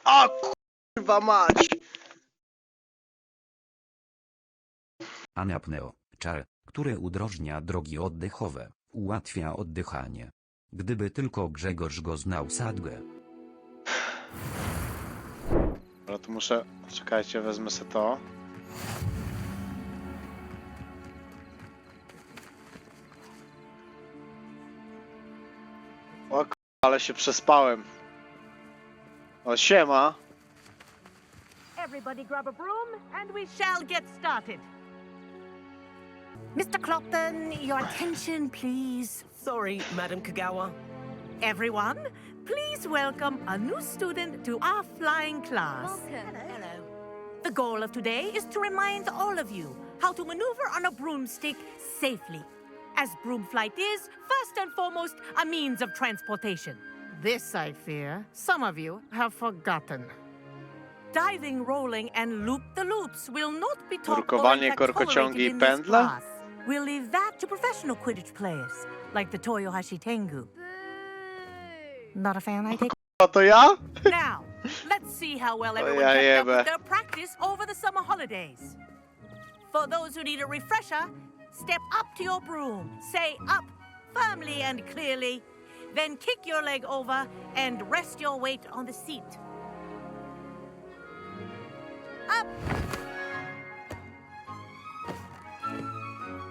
A kurwa mać! Anapneo, czar, który udrożnia drogi oddechowe, ułatwia oddychanie. Gdyby tylko Grzegorz go znał sadgę. Dobra, to muszę... Czekajcie, wezmę sobie to. O kurwa, ale się przespałem. O, siema. Everybody grab a broom and we shall get started. Mr. Clopton, your attention, please. Sorry, Madam Kagawa. Everyone, please welcome a new student to our flying class. Welcome. Hello. The goal of today is to remind all of you how to maneuver on a broomstick safely, as broom flight is, first and foremost, a means of transportation. This, I fear, some of you have forgotten. Diving, rolling, and loop-the-loops will not be taught or Nurkowanie, in fact korkociągi i tolerated in this pędle? class. We'll leave that to professional Quidditch players, like the Toyohashi Tengu. Not a fan, I take. A to ja? Now, let's see how well everyone ja kept up jebę. with their practice over the summer holidays. For those who need a refresher, step up to your broom, say up firmly and clearly, then kick your leg over and rest your weight on the seat. Up!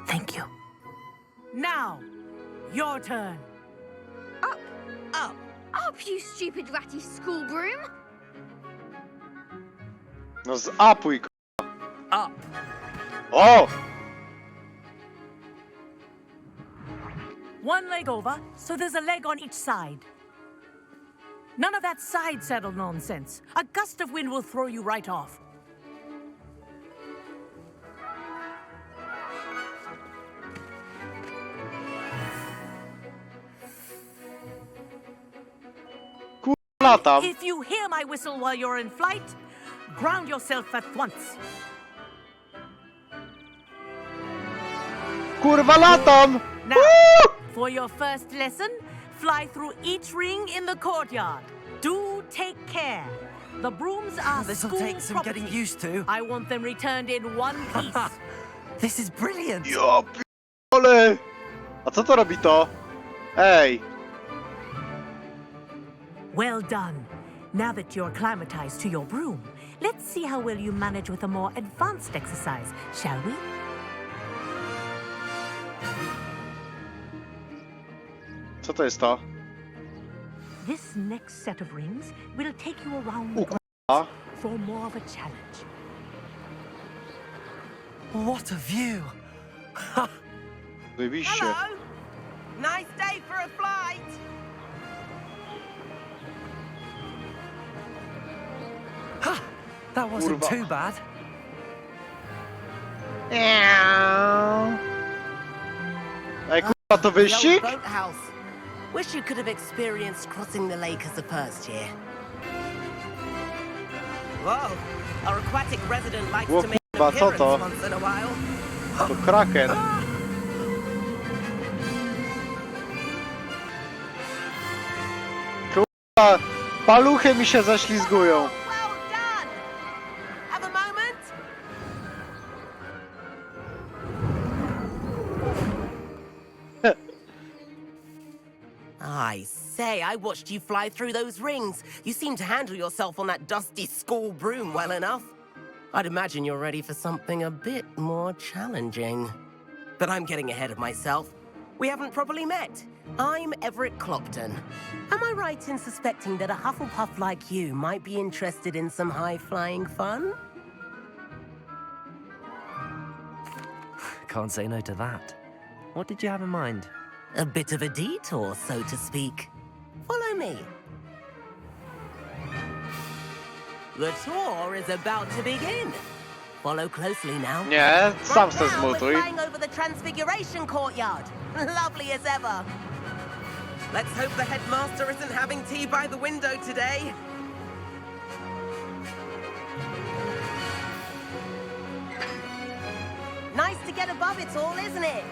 Thank you. Now, your turn. Up, Up. up, you stupid ratty school broom. No zapuj k***a. Up. O! One leg over, so there's a leg on each side. None of that side saddle nonsense. A gust of wind will throw you right off. Latam. If you hear my whistle while you're in flight, ground yourself at once. Kurwa latam! Now, Woo! for your first lesson, fly through each ring in the courtyard. Do take care. The brooms are This'll school take some property. getting used to. I want them returned in one piece. This is brilliant. Ja p***ole! A co to robi to? Ej! Well done. Now that you're acclimatized to your broom, let's see how well you manage with a more advanced exercise, shall we? Co to jest to? This next set of rings will take you around the O block kurwa. for more of a challenge. What a view. Wybiście. Hello. Nice day for a flight. Ha! That wasn't Kurwa. too bad. Ej kurwa, to The old wyścig? boathouse. Wish you could have experienced crossing the lake as a first year. Whoa, our aquatic resident likes O to make an kurwa, co appearance to? once in a while. To kraken. Kurwa, paluchy mi się zaślizgują. Well done! Have a moment? I say, I watched you fly through those rings. You seem to handle yourself on that dusty school broom well enough. I'd imagine you're ready for something a bit more challenging. But I'm getting ahead of myself. We haven't properly met. I'm Everett Clopton. Am I right in suspecting that a Hufflepuff like you might be interested in some high-flying fun? Can't say no to that. What did you have in mind? A bit of a detour, so to speak. Follow me. The tour is about to begin. Follow closely now. Nie, sam se Right now, we're zmutuj. flying over the Transfiguration Courtyard. Lovely as ever. Let's hope the headmaster isn't having tea by the window today. Nice to get above it all, isn't it?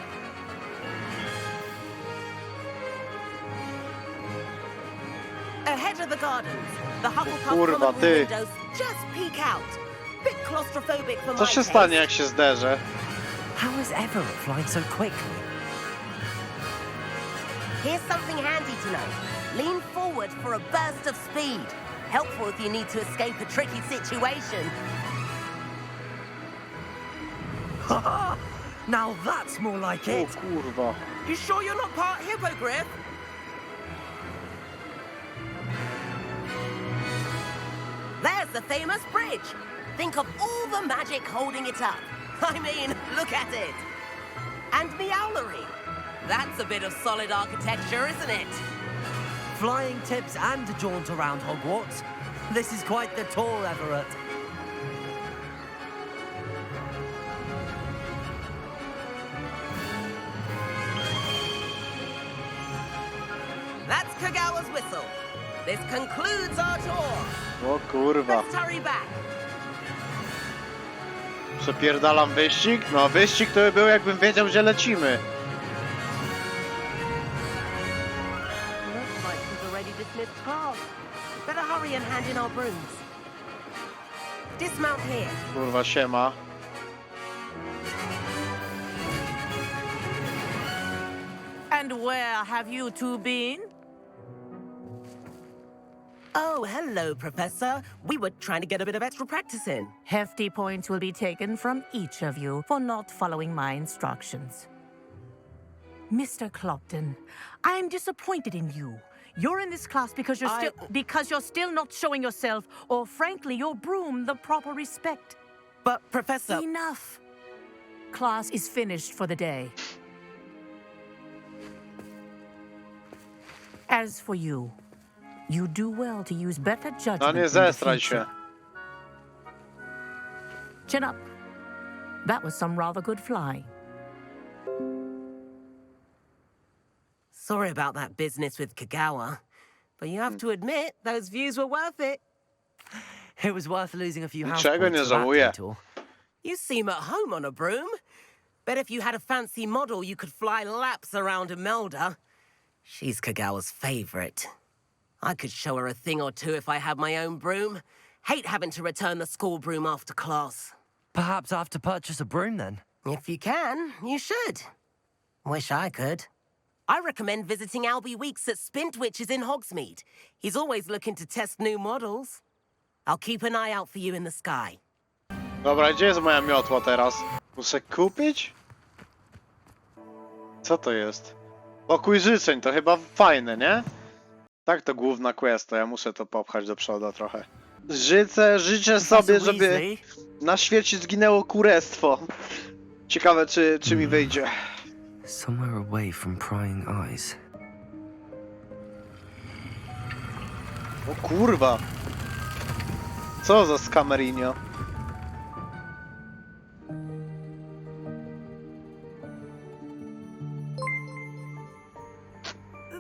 Ahead of the gardens. The Hufflepuff kurwa, common room ty. windows just peek out. Bit claustrophobic for Co my się taste. stanie, jak się zderzę? How is Everett flying so quickly? Here's something handy to know. Lean forward for a burst of speed. Helpful if you need to escape a tricky situation. Now that's more like O it. kurwa. You sure you're not part hippogriff? There's the famous bridge. Think of all the magic holding it up. I mean, look at it. And the owlery. That's a bit of solid architecture, isn't it? Flying tips and a jaunt around Hogwarts. This is quite the tour, Everett. That's Kagawa's whistle. This concludes our tour. O kurwa. Let's hurry back. Przepierdalam wyścig? No wyścig to by był, jakbym wiedział, gdzie lecimy. Looks like we've already dismissed class. Better hurry and hand in our brooms. Dismount here. Kurwa, siema. And where have you two been? Oh, hello, Professor. We were trying to get a bit of extra practice in. Hefty points will be taken from each of you for not following my instructions. Mr. Clopton, I am disappointed in you. You're in this class because you're still not showing yourself, or frankly, your broom the proper respect. But, Professor... Enough. Class is finished for the day. As for you, you do well to use better judgment. No nie in the zestraj future. się. Chin up. That was some rather good flying. Sorry about that business with Kagawa. But you have to admit, those views were worth it. It was worth losing a few house Niczego points nie for that żałuję. detour. You seem at home on a broom. Bet if you had a fancy model, you could fly laps around Imelda. She's Kagawa's favorite. I could show her a thing or two if I had my own broom. Hate having to return the school broom after class. Perhaps I have to purchase a broom then. If you can, you should. Wish I could. I recommend visiting Albie Weeks at Spintwitches in Hogsmeade. He's always looking to test new models. I'll keep an eye out for you in the sky. Dobra, gdzie jest moja miotła teraz? Muszę kupić? Co to jest? Pokój życzeń, to chyba fajne, nie? Tak, to główna quest, to ja muszę to popchać do przodu trochę. Życzę sobie, żeby Weasley? na świecie zginęło kurestwo. Ciekawe, czy mi wyjdzie. Somewhere away from prying eyes. O kurwa. Co za skamerinio?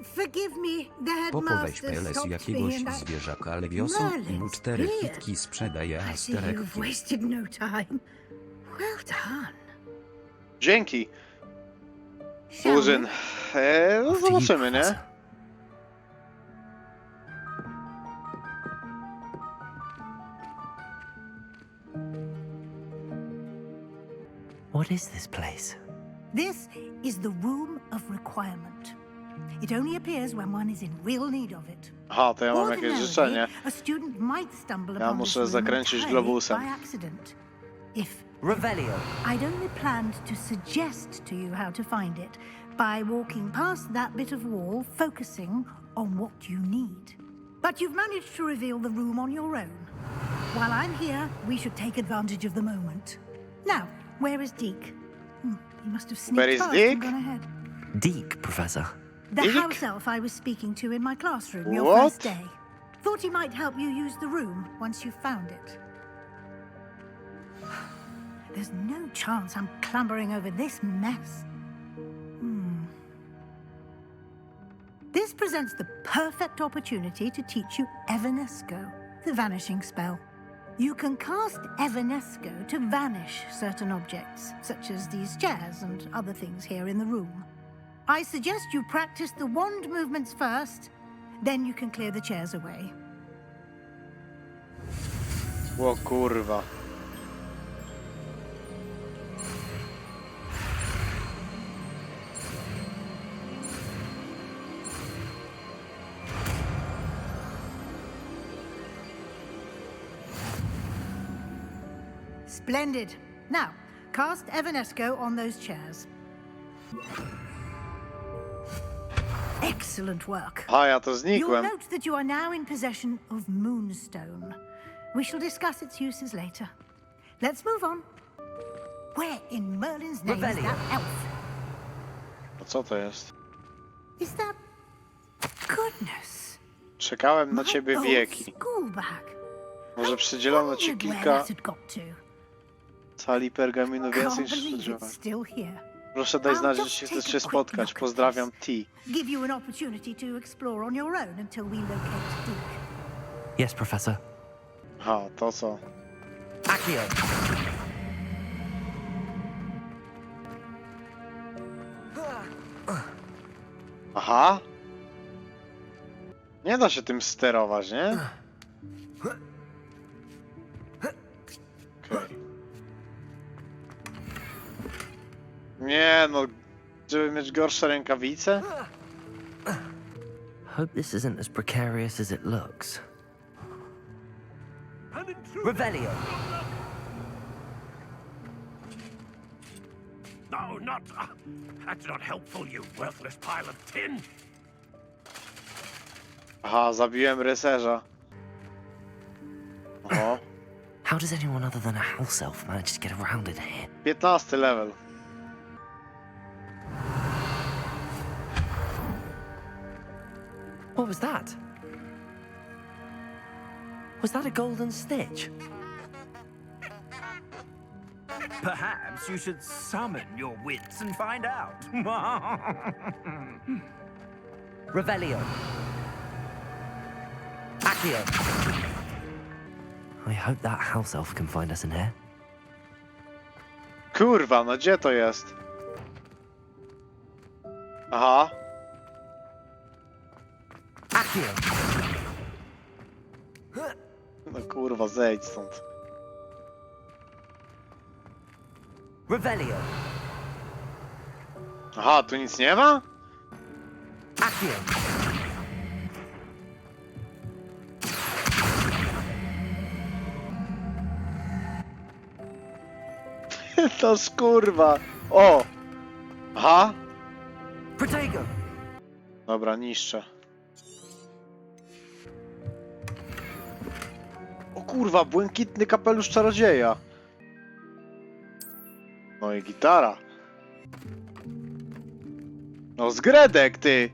Forgive me, the Popo weź headmaster peles stopped me jakiegoś and I... zwierzaka lewiosą i mu 4 Merlin's kitki sprzedaje I see asterek. you've wasted no time. Well done. Dzięki. Shall Kuzyn. we? No zobaczymy, nie? What is this place? This is the Room of Requirement. It only appears when one is in real need of it. Aha, to ja mam jakieś życzenie. A student might stumble Ja upon muszę this room zakręcić entirely globusem. by accident. If Revelio. I'd only planned to suggest to you how to find it by walking past that bit of wall, focusing on what you need. But you've managed to reveal the room on your own. While I'm here, we should take advantage of the moment. Now, where is Deke? He must have sneaked Where is past Deke? and gone ahead. Deke, Professor. The Deke? house elf I was speaking to in my classroom your What? first day. Thought he might help you use the room once you found it. There's no chance I'm clambering over this mess. This presents the perfect opportunity to teach you Evanesco, the vanishing spell. You can cast Evanesco to vanish certain objects, such as these chairs and other things here in the room. I suggest you practice the wand movements first, Then you can clear the chairs away. O kurwa. Splendid. Now, cast Evanesco on those chairs. Excellent work. A ja to You'll znikłem. note that you are now in possession of Moonstone. We shall discuss its uses later. Let's move on. Where in Merlin's name is that elf? A co to jest? Is that... Goodness. Czekałem na ciebie My wieki. old school bag. Może przydzielono ci Wondered where kilka that had got to. cali pergaminu więcej Can't niż believe spodziewałem. it's still here. Proszę daj I'll znać, just jeśli take chcesz a się quick spotkać. look at Pozdrawiam, this. T. Give you an opportunity to explore on your own until we locate Deek. Yes, Professor. Aha, to co? Accio. Aha! Nie da się tym sterować, nie? Okej. Nie no, żeby mieć gorsze rękawice? Hope this isn't as precarious as it looks. Revelio. No, not. That's not helpful, you worthless pile of tin. Aha, zabiłem rycerza. Oho, How does anyone other than a house elf manage to get around in here? 15 level. What was that? Was that a golden stitch? Perhaps you should summon your wits and find out. Revelio. Accio. I hope that house elf can find us in here. Kurwa, no gdzie to jest? Aha. Accio. No kurwa, zejdź stąd. Revelio. Aha, tu nic nie ma? Accio. To kurwa. O! Aha. Protego. Dobra, niszczę. O kurwa, błękitny kapelusz czarodzieja. No i gitara. No zgredek, ty!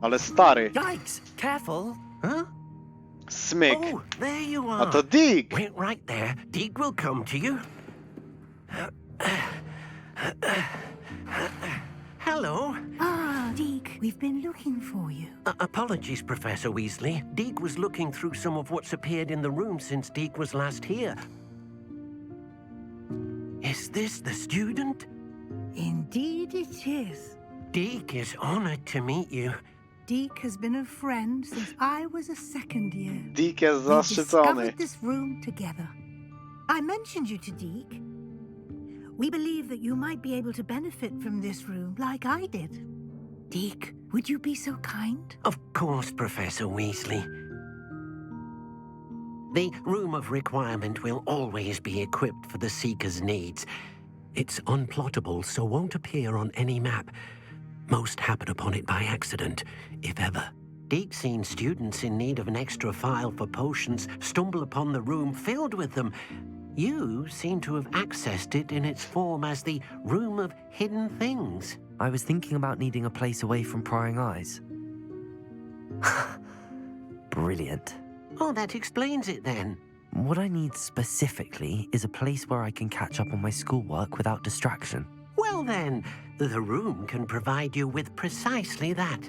Ale stary. Yikes! Careful. Huh? Smyk. Oh, there you A are. to Dick. Wait right there. Deek will come to you. Hello. Ah, Deek, we've been looking for you. Apologies, Professor Weasley. Deek was looking through some of what's appeared in the room since Deek was last here. Is this the student? Indeed it is. Deek is honored to meet you. Deek has been a friend since I was a second year. Dick jest We zaszczycony. discovered this room together. I mentioned you to Deek. We believe that you might be able to benefit from this room like I did. Deek, would you be so kind? Of course, Professor Weasley. The Room of Requirement will always be equipped for the Seeker's needs. It's unplottable, so won't appear on any map. Most happen upon it by accident, if ever. Deep-seen students in need of an extra file for potions stumble upon the room filled with them. You seem to have accessed it in its form as the Room of Hidden Things. I was thinking about needing a place away from prying eyes. Brilliant. Oh, that explains it then. What I need specifically is a place where I can catch up on my schoolwork without distraction. Well then, the room can provide you with precisely that.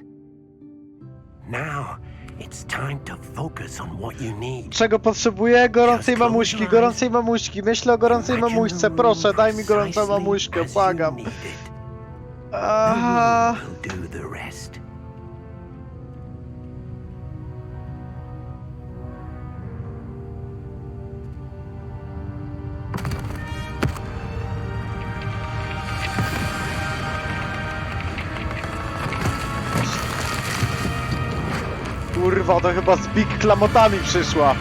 Now, it's time to focus on what you need. Czego potrzebuję? Gorącej mamuśki, gorącej mamuśki. Myślę o gorącej mamuśce. Proszę, daj mi gorącą mamuśkę, błagam. We'll do the rest. Kurwa, to chyba z big klamotami przyszła.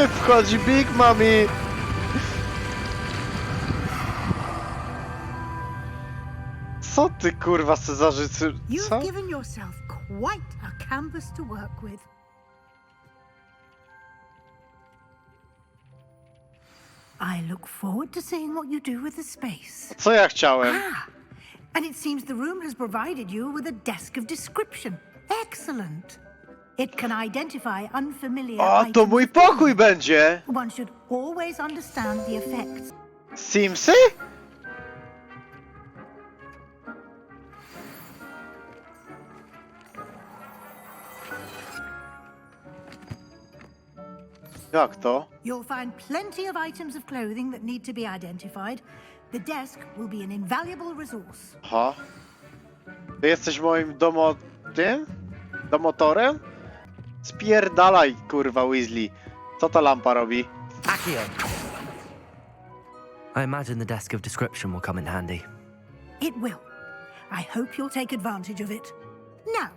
Wchodzi Big Mami. Co ty kurwa Cezarzycy? You've Co? given yourself quite a canvas to work with. I look forward to seeing what you do with the space. Co ja chciałem? And it seems the room has provided you with a desk of description. Excellent. It can identify unfamiliar O, to items. mój pokój będzie! One should always understand the effects. Simsy? Jak to? You'll find plenty of items of clothing that need to be identified. The desk will be an invaluable resource. Aha. Ty jesteś moim domotorem? Spierdalaj, kurwa Weasley. Co ta lampa robi? Accio. I imagine the desk of description will come in handy. It will. I hope you'll take advantage of it. Now,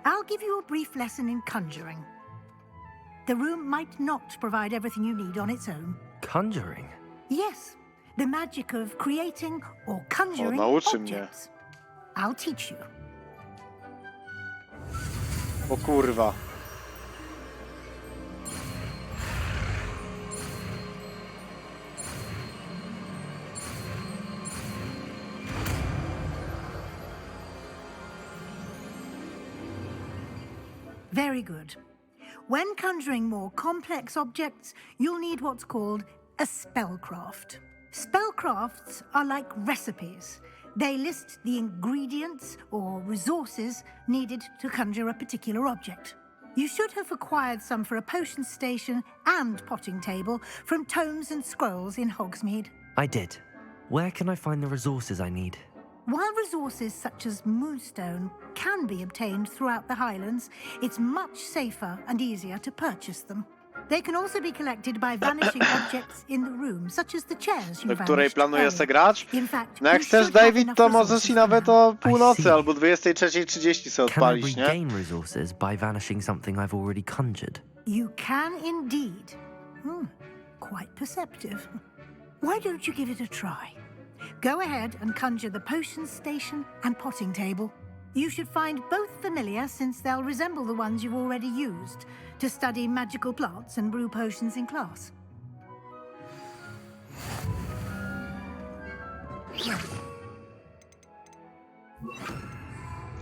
I'll give you a brief lesson in conjuring. The room might not provide everything you need on its own. Conjuring? Yes, the magic of creating or conjuring nauczy mnie. objects. I'll teach you. O kurwa. Very good. When conjuring more complex objects, you'll need what's called a spellcraft. Spellcrafts are like recipes. They list the ingredients or resources needed to conjure a particular object. You should have acquired some for a potion station and potting table from tomes and scrolls in Hogsmeade. I did. Where can I find the resources I need? While resources such as moonstone can be obtained throughout the Highlands, it's much safer and easier to purchase them. They can also be collected by vanishing objects in the room, such as the chairs you Do której vanished planuję earlier. se grać? In fact, No jak you chcesz, should have David, enough to możesz resources i for nawet now. o północy see. albo 23:30 sobie Can I odpalić, nie? regain resources by vanishing something I've already conjured? You can indeed. Quite perceptive. Why don't you give it a try? Go ahead and conjure the potion station and potting table. You should find both familiar, since they'll resemble the ones you've already used to study magical plants and brew potions in class.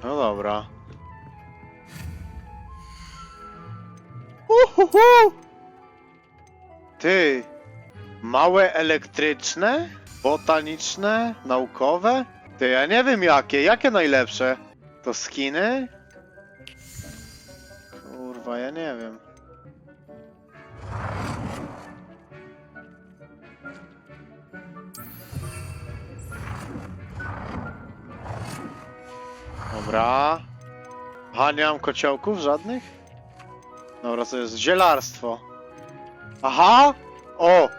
No dobra. Uhuhu! Ty! Małe elektryczne? Botaniczne? Naukowe? Ty, ja nie wiem jakie. Jakie najlepsze? To skiny? Kurwa, ja nie wiem. Dobra. Aha, nie mam kociołków żadnych? Dobra, to jest zielarstwo. Aha! O!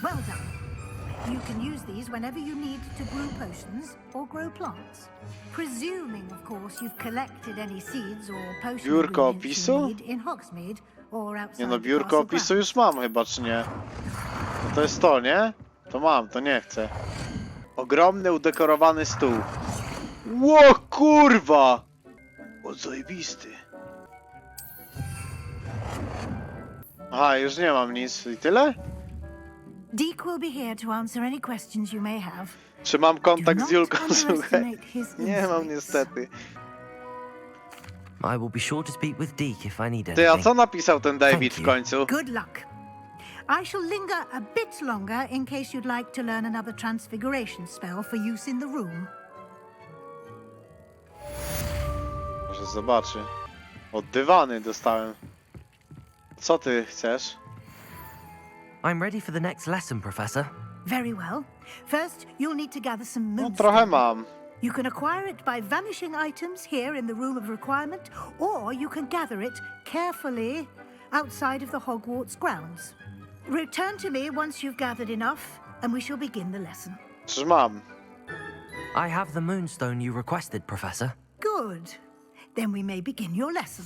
Well done. You can use these whenever you need to brew potions or grow plants. Presuming, of course, you've collected any seeds or potion Biurko ingredients you opisu? need in Hogsmeade or outside Nie no, the biurko castle opisu grounds. już mam chyba, czy nie? No to jest to, nie? To mam, to nie chcę. Ogromny, udekorowany stół. Ło, kurwa! O, zajebisty. Aha, już nie mam nic. I tyle? Deke will be here to answer any questions you may have. Czy mam kontakt Do z not Julką? Słuchaj. underestimate his Nie mam insights. niestety. I will be sure to speak with Deke if I need Ty, a anything. co napisał ten David Thank w you. końcu? Good luck. I shall linger a bit longer in case you'd like to learn another transfiguration spell for use in the room. Może zobaczy. Od dywany dostałem. Co ty chcesz? I'm ready for the next lesson, Professor. Very well. First, you'll need to gather some No moonstone. trochę mam. You can acquire it by vanishing items here in the Room of Requirement, or you can gather it carefully outside of the Hogwarts grounds. Return to me once you've gathered enough, and we shall begin the lesson. Czyż mam? I have the moonstone you requested, Professor. Good. Then we may begin your lesson.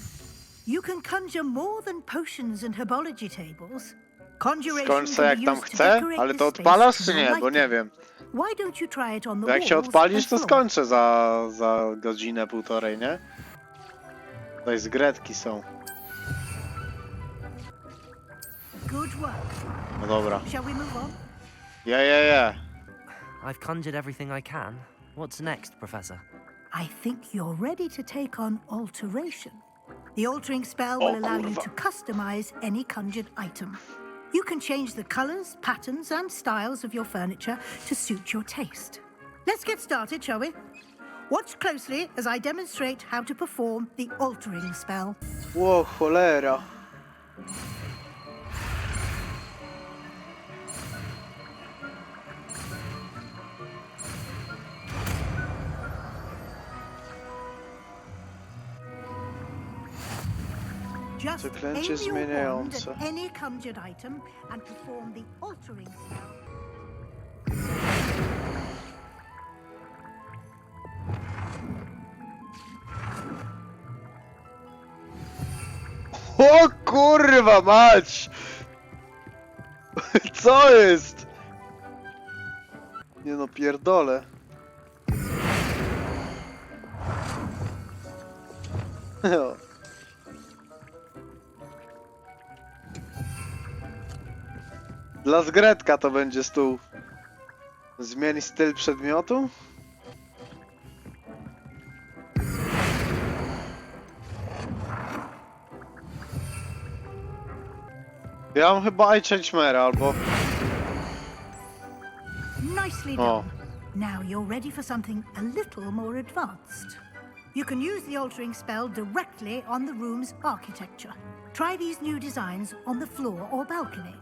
You can conjure more than potions and herbology tables. Conjuration Skończ can se jak be tam used to chcę, decorate ale the to space odpalasz to czy your nie? Bo liking. nie wiem. Why don't you try it on the Jak się walls odpalisz, and to floor? skończę za godzinę, półtorej, nie? Tutaj zgredki są. Good work. No dobra. Shall we move on? Je. I've conjured everything I can. What's next, Professor? I think you're ready to take on alteration. The altering spell will allow you to customize any conjured item. You can change the colors, patterns, and styles of your furniture to suit your taste. Let's get started, shall we? Watch closely as I demonstrate how to perform the altering spell. Ło, cholera. Just Zaklęcie aim your wand zmieniające. at any conjured item and perform the altering spell. O kurwa mać! Co jest? Nie no, pierdolę. Jo. Dla zgredka to będzie stół. Zmień styl przedmiotu? Ja mam chyba Changemera albo... Nicely Oh. done. Now you're ready for something a little more advanced. You can use the altering spell directly on the room's architecture. Try these new designs on the floor or balcony.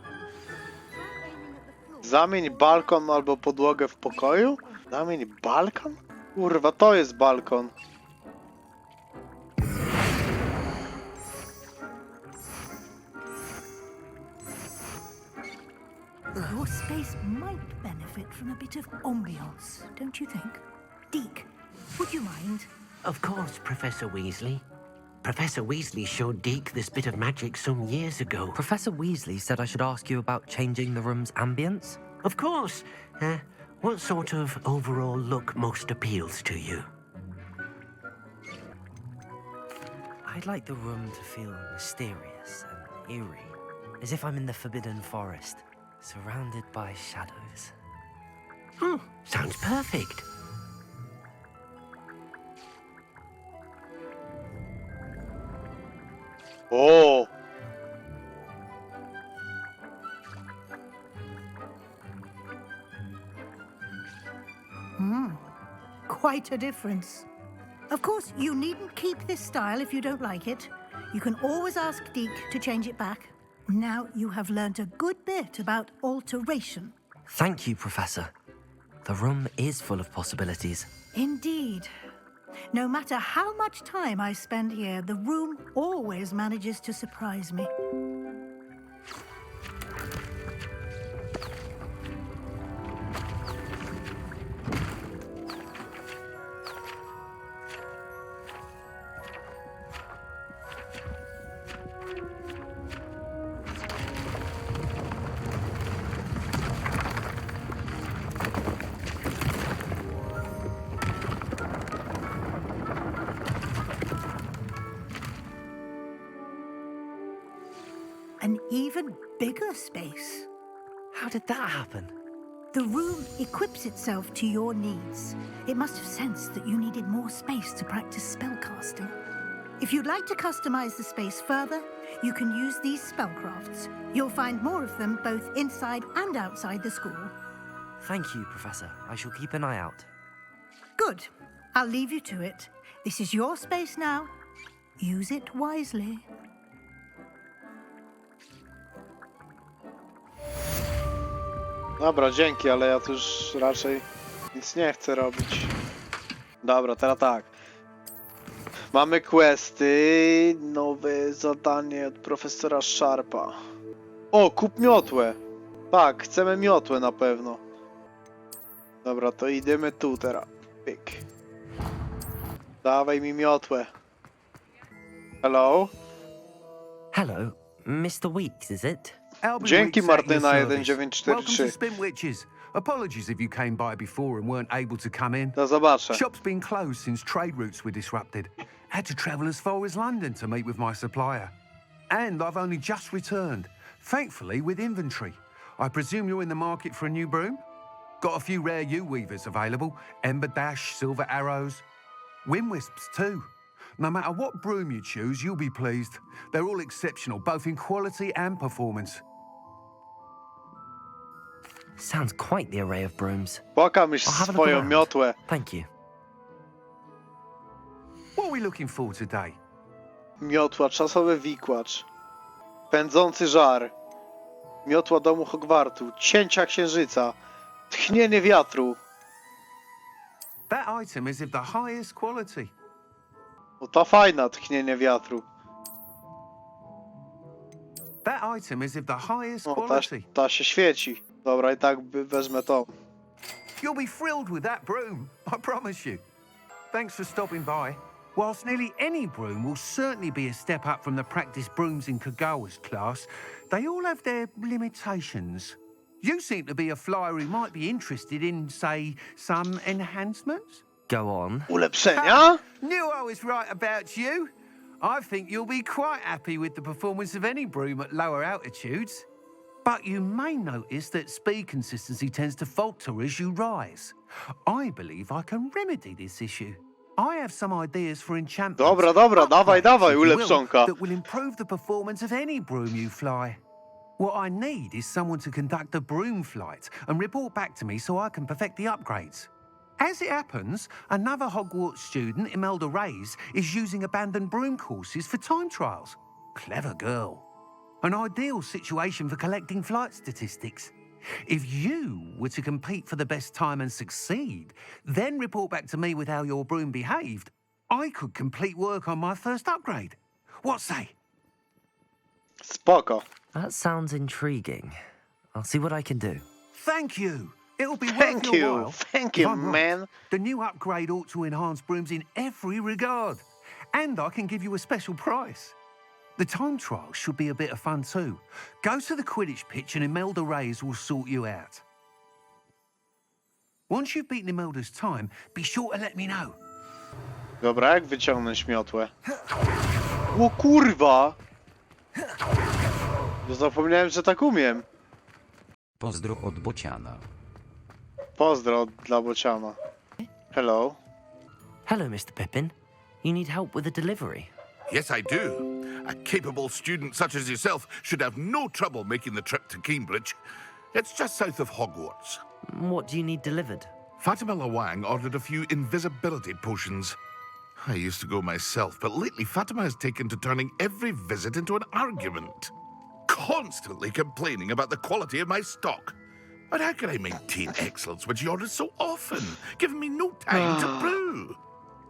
Zamień balkon albo podłogę w pokoju? Zamień balkon? Kurwa, to jest balkon. Your space might benefit from a bit of ambiance, don't you think? Deke, would you mind? Of course, Professor Weasley. Professor Weasley showed Deke this bit of magic some years ago. Professor Weasley said I should ask you about changing the room's ambience. Of course. What sort of overall look most appeals to you? I'd like the room to feel mysterious and eerie, as if I'm in the Forbidden Forest, surrounded by shadows. Sounds perfect. O! Quite a difference. Of course, you needn't keep this style if you don't like it. You can always ask Deke to change it back. Now you have learnt a good bit about alteration. Thank you, Professor. The room is full of possibilities. Indeed. No matter how much time I spend here, the room always manages to surprise me. An even bigger space. How did that happen? The room equips itself to your needs. It must have sensed that you needed more space to practice spellcasting. If you'd like to customize the space further, you can use these spellcrafts. You'll find more of them both inside and outside the school. Thank you, Professor. I shall keep an eye out. Good. I'll leave you to it. This is your space now. Use it wisely. Dobra, dzięki, ale ja tu już raczej nic nie chcę robić. Dobra, teraz tak. Mamy questy, nowe zadanie od profesora Sharpa. O, kup miotłę. Tak, chcemy miotłę na pewno. Dobra, to idziemy tu teraz. Pyk. Dawaj mi miotłę. Hello? Hello, Mr. Weeks, is it? Dzięki Martyna Welcome to 1943. Spintwitches. Apologies if you came by before and weren't able to come in. To zobaczę. Shop's been closed since trade routes were disrupted. Had to travel as far as London to meet with my supplier. And I've only just returned, thankfully with inventory. I presume you're in the market for a new broom? Got a few rare U-weavers available. Ember Dash, Silver Arrows. Wind Wisps too. No matter what broom you choose, you'll be pleased. They're all exceptional, both in quality and performance. Sounds quite the array of brooms. Pokaż I'll have a look swoją around. miotłę. Thank you. What are we looking for today? Miotła, czasowy wikłacz. Pędzący żar. Miotła domu Hogwartu. Cięcia księżyca. Tchnienie wiatru. That item is of the highest quality. O, ta fajna, tchnienie wiatru. That item is of the highest O, quality. ta się świeci. Dobra, i tak wezmę to. You'll be thrilled with that broom, I promise you. Thanks for stopping by. Whilst nearly any broom will certainly be a step up from the practice brooms in Kagawa's class, they all have their limitations. You seem to be a flyer who might be interested in, say, some enhancements? Go on. Ulepszenia? Knew I was right about you. I think you'll be quite happy with the performance of any broom at lower altitudes. But you may notice that speed consistency tends to falter as you rise. I believe I can remedy this issue. I have some ideas for enchantments. Dobra, dawaj, upgrades, if you will, ulepszonka. that will improve the performance of any broom you fly. What I need is someone to conduct a broom flight and report back to me so I can perfect the upgrades. As it happens, another Hogwarts student, Imelda Reyes, is using abandoned broom courses for time trials. Clever girl. An ideal situation for collecting flight statistics. If you were to compete for the best time and succeed, then report back to me with how your broom behaved, I could complete work on my first upgrade. What say? Spoko. That sounds intriguing. I'll see what I can do. Thank you. It'll be Thank worth your you. while. Thank If you, I'm right, man. the new upgrade ought to enhance brooms in every regard. And I can give you a special price. The time trial should be a bit of fun too. Go to the Quidditch pitch and Imelda Reyes will sort you out. Once you've beaten Imelda's time, be sure to let me know. Dobra, jak wyciągnąć miotłę? O kurwa! Bo zapomniałem, że tak umiem. Pozdro od Bociana. Pozdro dla Bociana. Hello. Hello, Mr. Pippin. You need help with a delivery. Yes, I do. A capable student such as yourself should have no trouble making the trip to Cambridge. It's just south of Hogwarts. What do you need delivered? Fatima Lawang ordered a few invisibility potions. I used to go myself, but lately Fatima has taken to turning every visit into an argument. Constantly complaining about the quality of my stock. But how can I maintain excellence when she orders so often, giving me no time to brew?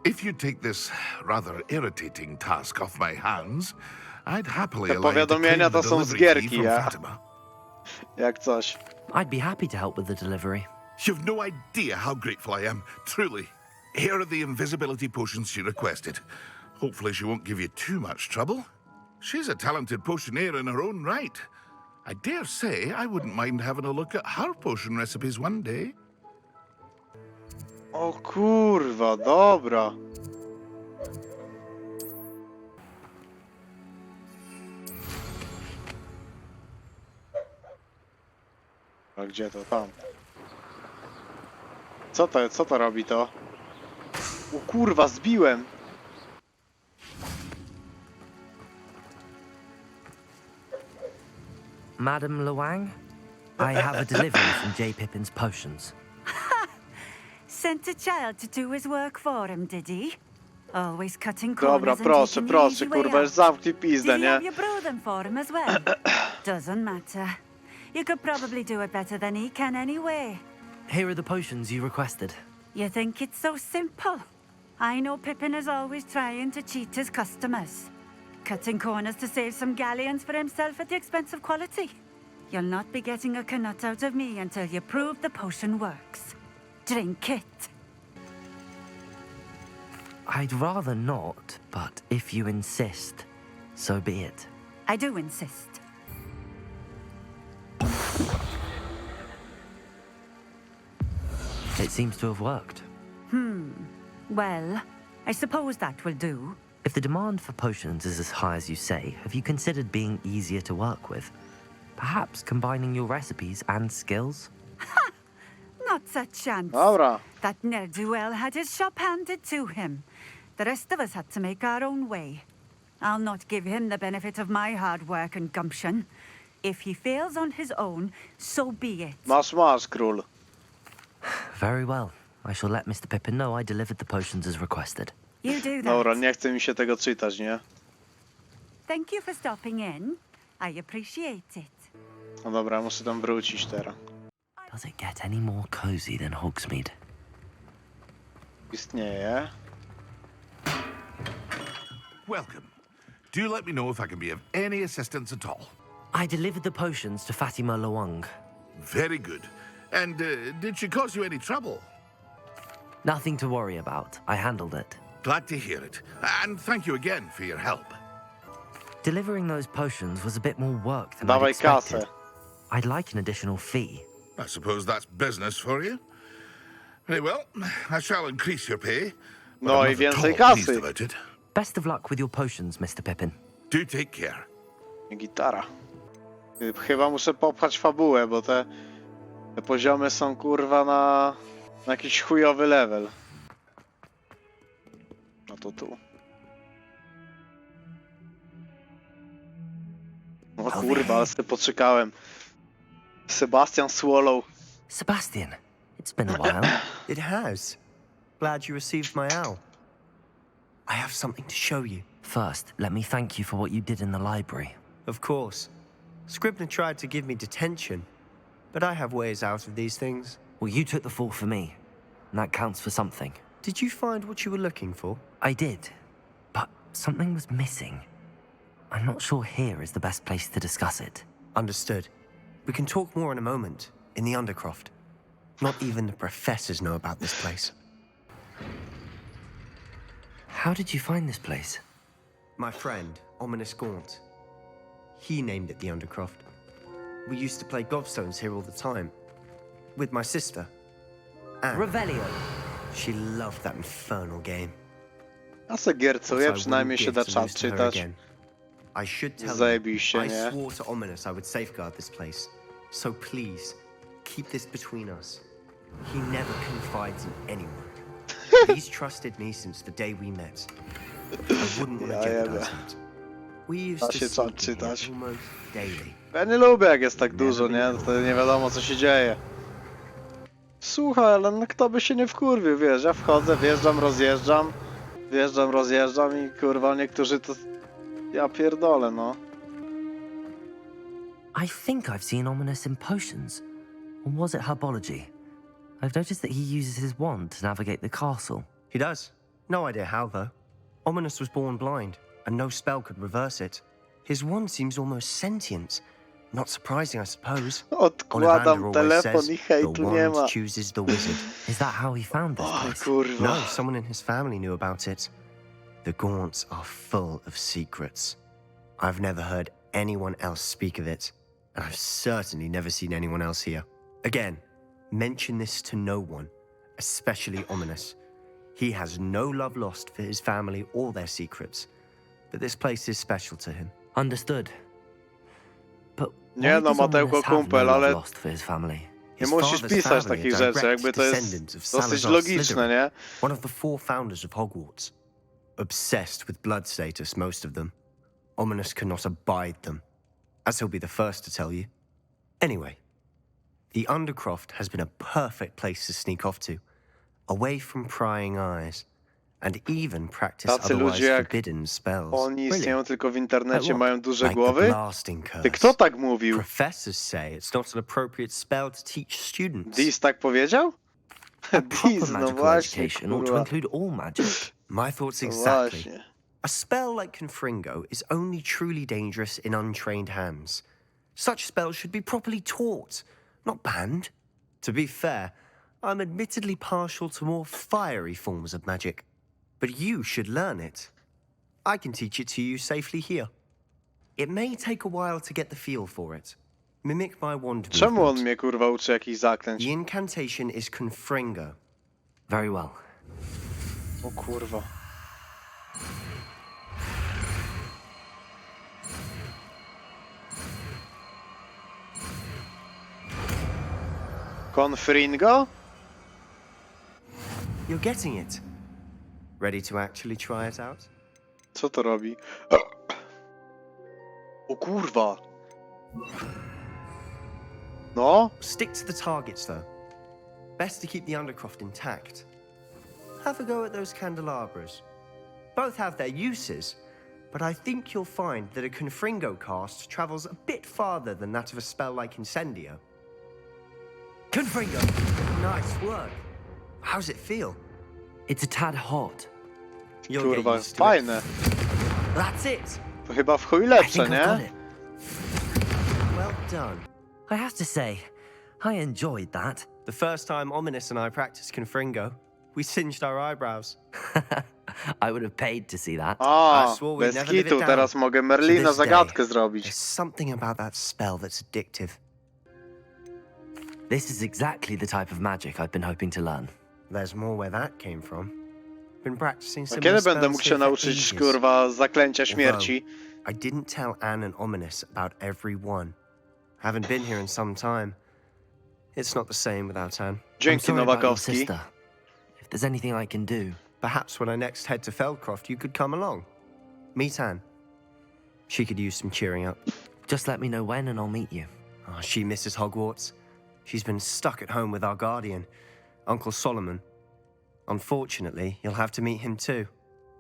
If you take this rather irritating task off my hands, I'd happily Te allow you to claim powiadomienia the to są z delivery key gierki, from ja. Fatima. Jak coś. I'd be happy to help with the delivery. You've no idea how grateful I am, truly. Here are the invisibility potions she requested. Hopefully she won't give you too much trouble. She's a talented potioneer in her own right. I dare say I wouldn't mind having a look at her potion recipes one day. O kurwa, dobra. A gdzie to? Tam. Co to robi to? O kurwa, zbiłem. Madam Luang? I have a delivery from J. Pippin's potions. Sent a child to do his work for him, did he? Always cutting Dobra, corners and proszę, taking the proszę, easy way kurwa, już out. zamknij pizdę, Did he nie? have you brew them for him as well? Doesn't matter. You could probably do it better than he can anyway. Here are the potions you requested. You think it's so simple? I know Pippin is always trying to cheat his customers. Cutting corners to save some galleons for himself at the expense of quality. You'll not be getting a canut out of me until you prove the potion works. Drink it. I'd rather not, but if you insist, so be it. I do insist. It seems to have worked. Well, I suppose that will do. If the demand for potions is as high as you say, have you considered being easier to work with? Perhaps combining your recipes and skills? Not a chance. Dobra. That ne'er-do-well had his shop handed to him. The rest of us had to make our own way. I'll not give him the benefit of my hard work and gumption. If he fails on his own, so be it. Masz, król. Very well. I shall let Mr. Pippin know I delivered the potions as requested. You do that. Dobra, nie chce mi się tego czytać, nie? Thank you for stopping in. I appreciate it. No dobra, muszę tam wrócić teraz. Does it get any more cozy than Hogsmeade? Istnieje. Welcome. Do let me know if I can be of any assistance at all. I delivered the potions to Fatima Luang. Very good. And did she cause you any trouble? Nothing to worry about. I handled it. Glad to hear it. And thank you again for your help. Delivering those potions was a bit more work than I'd Dawaj expected. kasę. I'd like an additional fee. I suppose that's business for you. Very well. I shall increase your pay. but No I'm i not więcej at all pleased kasy. about it. Best of luck with your potions, Mr. Pippin. Do take care. Gitara. Chyba muszę popchać fabułę, bo te poziomy są kurwa na jakiś chujowy level. No to tu. O kurwa, ale sobie poczekałem. Sebastian Swallow. Sebastian, it's been a while. It has. Glad you received my owl. I have something to show you. First, let me thank you for what you did in the library. Of course. Scribner tried to give me detention, but I have ways out of these things. Well, you took the fall for me, and that counts for something. Did you find what you were looking for? I did, but something was missing. I'm not sure here is the best place to discuss it. Understood. We can talk more in a moment, in the Undercroft. Not even the professors know about this place. How did you find this place? My friend, Ominous Gaunt. He named it the Undercroft. We used to play gobstones here all the time. With my sister. Anne. Revelio. She loved that infernal game. A se giercuję, przynajmniej się da czat czytać. I should tell you, Zajebiście, I nie? swore to Ominous I would safeguard this place. So please, keep this between us. He never confides in anyone. He's trusted me since the day we met. I wouldn't want to jeopardize that. We used Da to się sleep czat in here czytać. almost daily. Ja nie lubię jak jest tak dużo, nie? Wtedy nie wiadomo co się dzieje. Słuchaj, ale no kto by się nie wkurwił, wiesz, ja wchodzę, wjeżdżam, rozjeżdżam i kurwa niektórzy to... Ja pierdolę, no. I think I've seen Ominous in potions. Or was it herbology? I've noticed that he uses his wand to navigate the castle. He does. No idea how, though. Ominous was born blind, and no spell could reverse it. His wand seems almost sentient. Not surprising, I suppose. Odkładam telefon i the hejtu nie ma. wand chooses the wizard. Is that how he found this O place? kurwa. No, someone in his family knew about it. The Gaunts are full of secrets. I've never heard anyone else speak of it, and I've certainly never seen anyone else here. Again, mention this to no one, especially Ominous. He has no love lost for his family or their secrets, but this place is special to him. Understood. But Nie why no, does Mateuko Ominous have kumpel, no love ale lost for his family? nie His musisz father's pisać family takich are rzeczy, direct jakby to jest descendants of dosyć Salazar logiczne, Slytherin, nie? one of the 4 founders of Hogwarts. Obsessed with blood status, most of them. Ominous cannot abide them. as he'll be the first to tell you. Anyway, the Undercroft has been a perfect place to sneak off to, away from prying eyes, and even practice Tacy otherwise ludzie jak forbidden spells. oni istnieją tylko w internecie, Like mają what? duże Like the głowy? blasting curse. Ty kto tak mówił? Professors say it's not an appropriate spell to teach students. Dis tak powiedział? Dis, no Magical właśnie, education ought to kurwa. include all magic. My thoughts No exactly. właśnie. A spell like Confringo is only truly dangerous in untrained hands. Such spells should be properly taught, not banned. To be fair, I'm admittedly partial to more fiery forms of magic, but you should learn it. I can teach it to you safely here. It may take a while to get the feel for it. Mimic my wand Czemu on movement. mnie kurwa uczy jakichś zaklęć? The incantation is Confringo. Very well. O kurwa. Confringo? You're getting it. Ready to actually try it out? Co to robi? O kurwa. No? Stick to the targets, though. Best to keep the Undercroft intact. Have a go at those candelabras. Both have their uses, but I think you'll find that a Confringo cast travels a bit farther than that of a spell like Incendio. Confringo! Nice work. How's it feel? It's a tad hot. You'll get Kurwa, used to it. fajne. That's it. To chyba w chuj I lepsze, think I've got nie? it. Well done. I have to say, I enjoyed that. The first time Ominous and I practiced Confringo, we singed our eyebrows. I would have paid to see that. A, I swore we'd bez never live it kitu, down. teraz mogę To Merlina this day, zagadkę zrobić. There's something about that spell that's addictive. This is exactly the type of magic I've been hoping to learn. There's more where that came from. Been practicing A similar kiedy będę spells mógł się here for nauczyć, ages. kurwa, zaklęcia śmierci? I didn't tell Anne and Ominous about every one. Haven't been here in some time. It's not the same without Anne. I'm Dzięki, sorry about your Nowakowski. sister. If there's anything I can do, Perhaps when I next head to Feldcroft, you could come along. Meet Anne. She could use some cheering up. just let me know when and I'll meet you. Oh, she misses Hogwarts. She's been stuck at home with our guardian, Uncle Solomon. Unfortunately, you'll have to meet him too.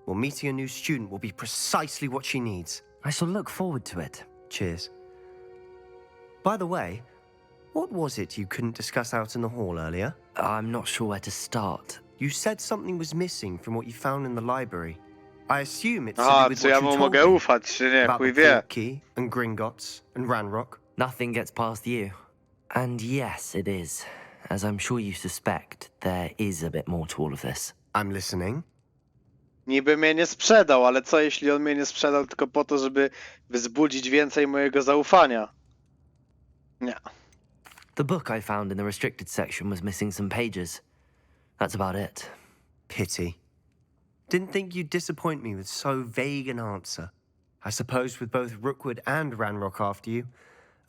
Well, meeting a new student will be precisely what she needs. I shall look forward to it. Cheers. By the way, what was it you couldn't discuss out in the hall earlier? I'm not sure where to start. You said something was missing from what you found in the library. I assume it's to A, do with czy what ja you mu told mogę me ufać, czy nie? about Chuj the wie. Vault Key and Gringotts and Ranrock. Nothing gets past you. And yes, it is. As I'm sure you suspect, there is a bit more to all of this. I'm listening. Niby mnie nie sprzedał, ale co jeśli on mnie nie sprzedał tylko po to, żeby wzbudzić więcej mojego zaufania? Nie. The book I found in the restricted section was missing some pages. That's about it. Pity. Didn't think you'd disappoint me with so vague an answer. I suppose with both Rookwood and Ranrock after you,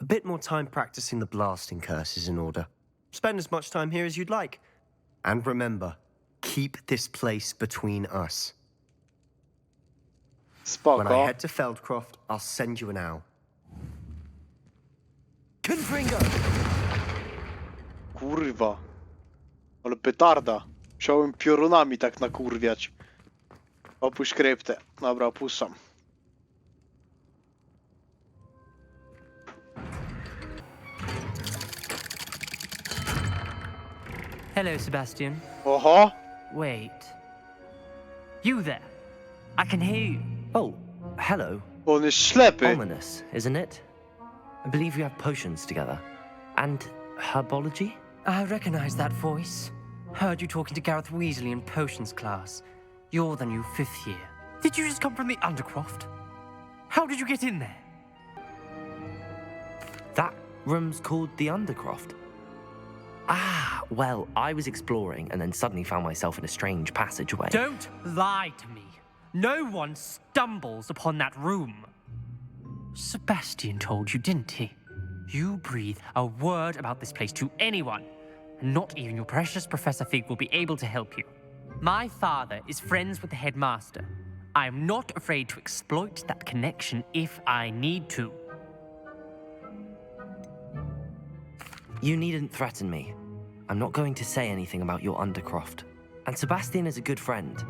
a bit more time practicing the blasting curse is in order. Spend as much time here as you'd like. And remember, keep this place between us. When I Spoko. head to Feldcroft, I'll send you an owl. Confringo! Kurwa. Ale petarda. Musiałem piorunami tak nakurwiać. Opuść kryptę. Dobra, opuszczam. Hello, Sebastian. Oho. Wait. You there? I can hear you. Oh, hello. On jest ślepy. Ominous, isn't it? I believe we have potions together. And herbology? I recognize that voice. Heard you talking to Gareth Weasley in potions class. You're the new 5th year. Did you just come from the Undercroft? How did you get in there? That room's called the Undercroft. Ah, well, I was exploring and then suddenly found myself in a strange passageway. Don't lie to me. No one stumbles upon that room. Sebastian told you, didn't he? You breathe a word about this place to anyone, and not even your precious Professor Fig will be able to help you. My father is friends with the headmaster. I am not afraid to exploit that connection if I need to. You needn't threaten me. I'm not going to say anything about your Undercroft. And Sebastian is a good friend.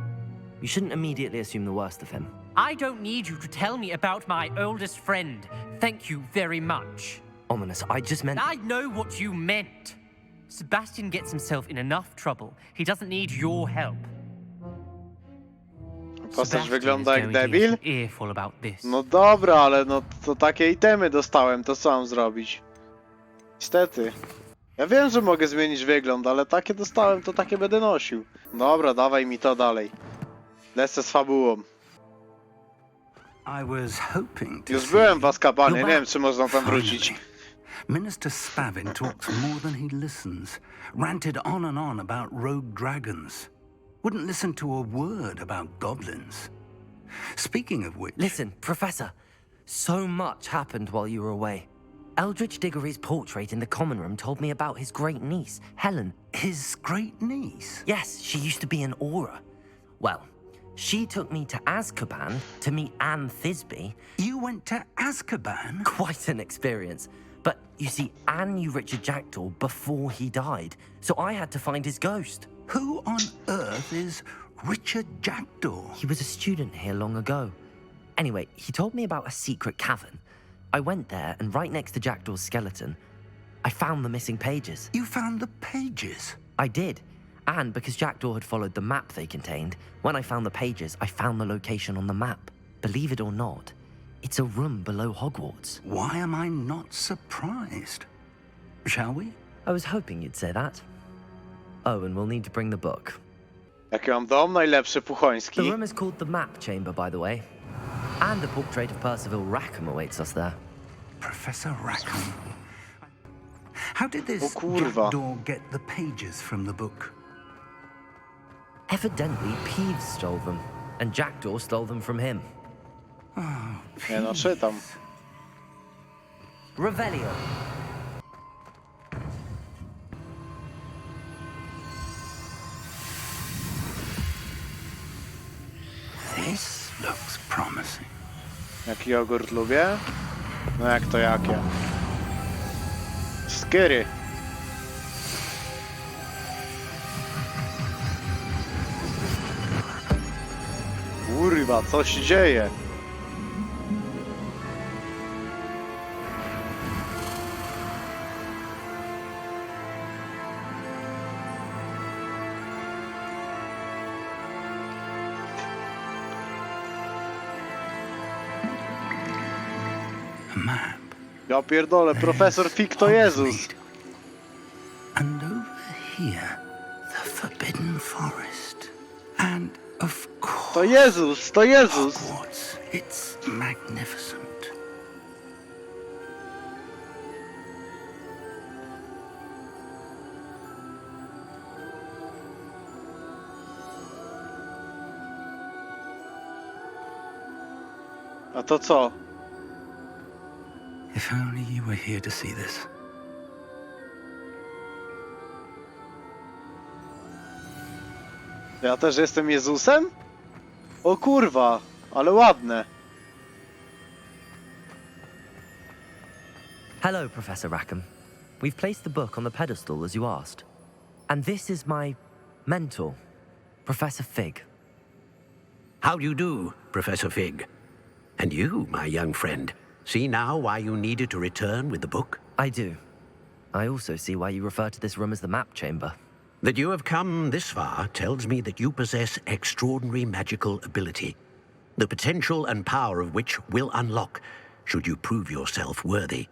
You shouldn't immediately assume the worst of him. I don't need you to tell me about my oldest friend. Thank you very much. Ominous, I just meant... I know what you meant. Sebastian gets himself in enough trouble. He doesn't need your help. Postać wygląda jak debil? Earful about this. No dobra, ale no to takie itemy dostałem, to co mam zrobić? Niestety. Ja wiem, że mogę zmienić wygląd, ale takie dostałem, to takie będę nosił. Dobra, dawaj mi to dalej. Lecę z fabułą. Już byłem w Azkabanie, nie wiem czy można tam wrócić. Minister Spavin talks more than he listens. Ranted on and on about rogue dragons. Wouldn't listen to a word about goblins. Speaking of which... Listen, Professor. So much happened while you were away. Eldridge Diggory's portrait in the common room told me about his great niece, Helen. His great niece? Yes, she used to be an Auror. Well, she took me to Azkaban to meet Anne Thisbe. You went to Azkaban? Quite an experience. But, you see, Anne knew Richard Jackdaw before he died, so I had to find his ghost. Who on earth is Richard Jackdaw? He was a student here long ago. Anyway, he told me about a secret cavern. I went there, and right next to Jackdaw's skeleton, I found the missing pages. You found the pages? I did. And because Jackdaw had followed the map they contained, when I found the pages, I found the location on the map. Believe it or not, it's a room below Hogwarts. Why am I not surprised? Shall we? I was hoping you'd say that. Oh, and we'll need to bring the book. Jaki mam dom? Najlepszy puchoński. The room is called the Map Chamber, by the way. And the portrait of Percival Rackham awaits us there. Professor Rackham. How did this Jackdaw get the pages from the book? Evidently, Peeves stole them, and Jackdaw stole them from him. Oh, Nie no, czytam. Revelio. This looks promising. Jaki jogurt lubię? No jak to jakie? Scary. Kurwa, co się dzieje? Map. Ja pierdolę, profesor Fig to Jezus. And over here, the Forbidden Forest. And of course, To Jezus, to Jezus. Hogwarts. It's magnificent. A to co? If only you were here to see this. Ja też jestem Jezusem? O kurwa, ale ładne. Hello, Professor Rackham. We've placed the book on the pedestal as you asked. And this is my mentor, Professor Fig. How do you do, Professor Fig? And you, my young friend, see now why you needed to return with the book? I do. I also see why you refer to this room as the Map Chamber. That you have come this far tells me that you possess extraordinary magical ability, the potential and power of which will unlock should you prove yourself worthy.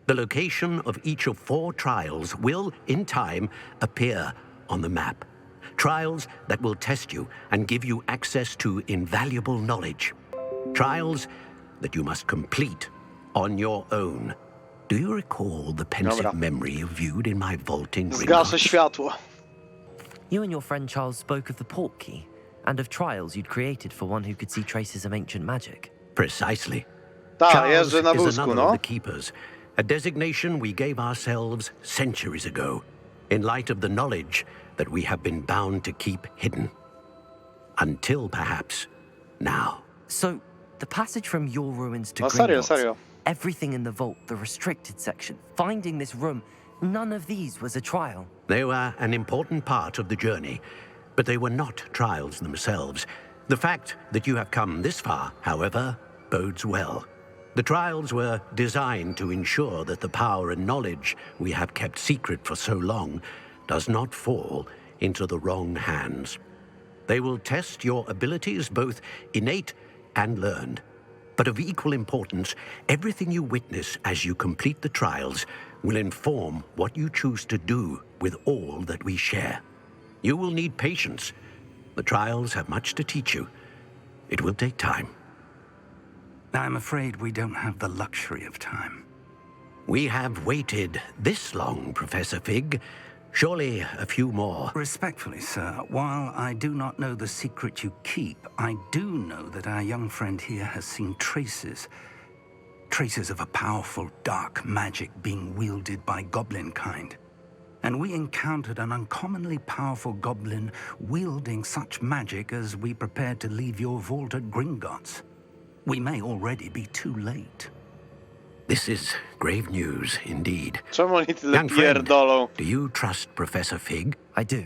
The location of each of 4 trials will, in time, appear on the map. Trials that will test you and give you access to invaluable knowledge. Trials that you must complete on your own. Do you recall the pensive memory you viewed in my vaulting Zgaszę światło. You and your friend Charles spoke of the Portkey, and of trials you'd created for one who could see traces of ancient magic. Precisely. Tak, Charles jeżdżę na is wózku, another no. of the keepers, a designation we gave ourselves centuries ago, in light of the knowledge that we have been bound to keep hidden. Until, perhaps, now. So, the passage from your ruins to No serio, Gringotts, serio. everything in the vault, the restricted section, finding this room, none of these was a trial. They were an important part of the journey, but they were not trials themselves. The fact that you have come this far, however, bodes well. The trials were designed to ensure that the power and knowledge we have kept secret for so long does not fall into the wrong hands. They will test your abilities, both innate and learned. But of equal importance, everything you witness as you complete the trials will inform what you choose to do with all that we share. You will need patience. The trials have much to teach you. It will take time. I'm afraid we don't have the luxury of time. We have waited this long, Professor Fig. Surely a few more. Respectfully, sir, while I do not know the secret you keep, I do know that our young friend here has seen traces of a powerful dark magic being wielded by goblin kind. And we encountered an uncommonly powerful goblin wielding such magic as we prepared to leave your vault at Gringotts. We may already be too late. This is grave news indeed. Czemu oni tyle Young friend, pierdolą? do you trust Professor Fig? I do.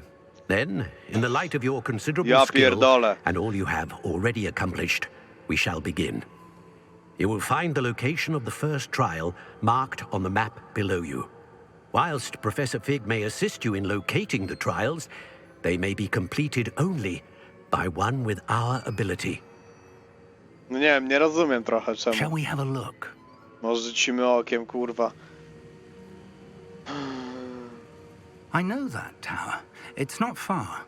Then, in the light of your considerable Ja skill pierdolę. and all you have already accomplished, we shall begin. You will find the location of the first trial marked on the map below you. Whilst Professor Fig may assist you in locating the trials, they may be completed only by one with our ability. No nie wiem, nie rozumiem trochę czemu. Shall we have a look? Może rzucimy okiem, kurwa. I know that tower. It's not far.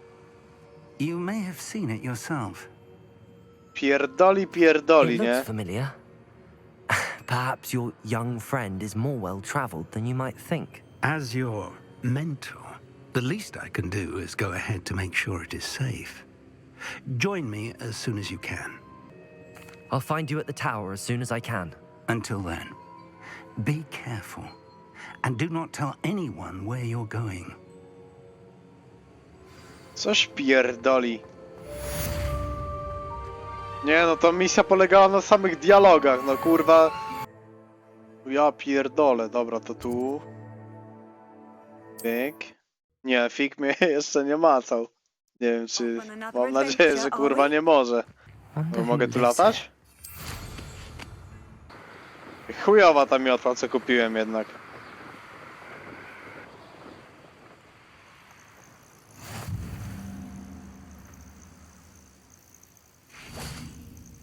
You may have seen it yourself. Pierdoli, It nie? looks familiar. Perhaps your young friend is more well-traveled than you might think. As your mentor, the least I can do is go ahead to make sure it is safe. Join me as soon as you can. I'll find you at the tower as soon as I can. Until then, be careful, and do not tell anyone where you're going. Coś pierdoli. Nie no, to misja polegała na samych dialogach, no kurwa. Ja pierdolę, dobra, to tu. Fig. Nie, Fig mnie jeszcze nie macał. Nie wiem czy... Mam nadzieję, że kurwa nie może. Bo mogę tu latać? Chujowa ta miotła, co kupiłem jednak.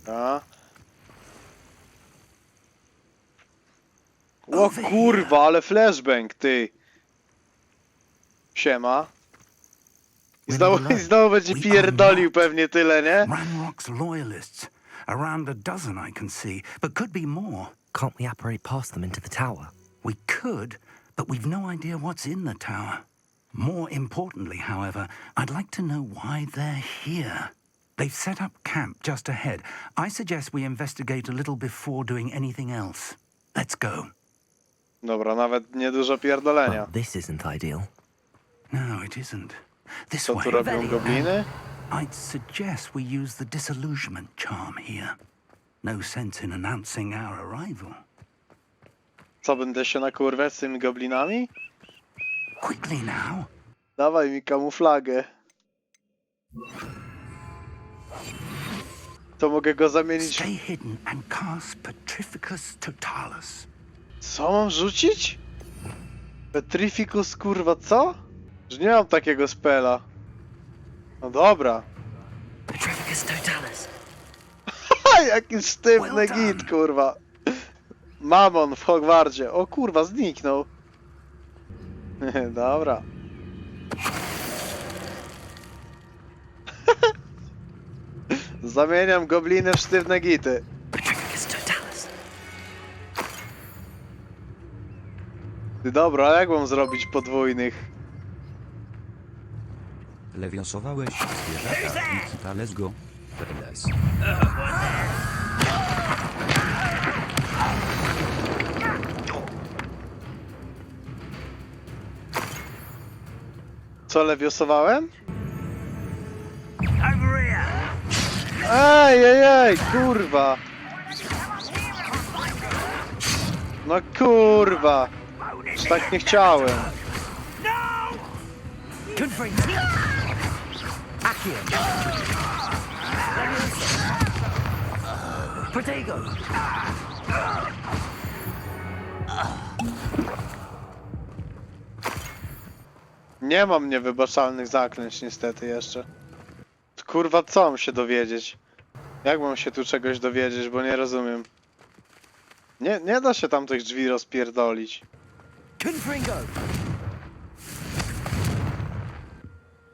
A. O kurwa, ale flashbang, ty. Siema. I znowu będzie pierdolił pewnie tyle, nie? Ranrock's loyalists. Around a dozen I can see, but could be more. Can't we apparate past them into the tower? We could, but we've no idea what's in the tower. More importantly, however, I'd like to know why they're here. They've set up camp just ahead. I suggest we investigate a little before doing anything else. Let's go. Dobra, nawet nie dużo pierdolenia. Well, this isn't ideal. No, it isn't. This Co way. tu robią gobliny? I'd suggest we use the disillusionment charm here. No sense in announcing our arrival. Co, będę się nakurwiać z tymi goblinami? Quickly now. Dawaj mi kamuflagę. To mogę go zamienić... Stay hidden and cast Petrificus Totalis. Co mam rzucić? Petrificus, kurwa, co? Że nie mam takiego spela. No dobra. Petrificus Totalis. Jaki sztywny git, kurwa. Mamon w Hogwarcie. O kurwa, zniknął. Dobra. Zamieniam gobliny w sztywne gity. Ty dobra, a jak mam zrobić podwójnych? Lewiosowałeś zwierzaka Nikita, let's go. PIERWSZE. Co lewiosowałem? Ej, kurwa! No kurwa! Już tak nie chciałem. Nie mam niewybaczalnych zaklęć niestety jeszcze. Kurwa, co mam się dowiedzieć? Jak mam się tu czegoś dowiedzieć, bo nie rozumiem. Nie da się tam tych drzwi rozpierdolić.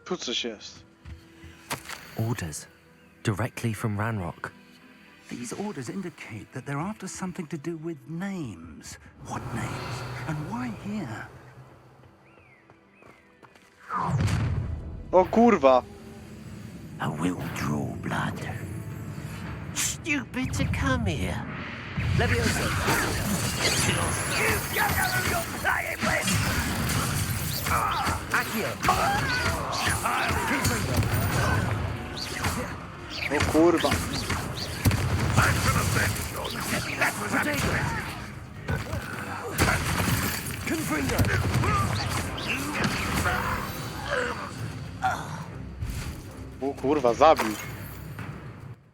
Tu coś jest. Orders. Directly from Ranrock. These orders indicate that they're after something to do with names. What names? And why here? O kurwa! I will draw blood. Stupid to come here. Leviosa. Accio. O kurwa! O kurwa, zabił.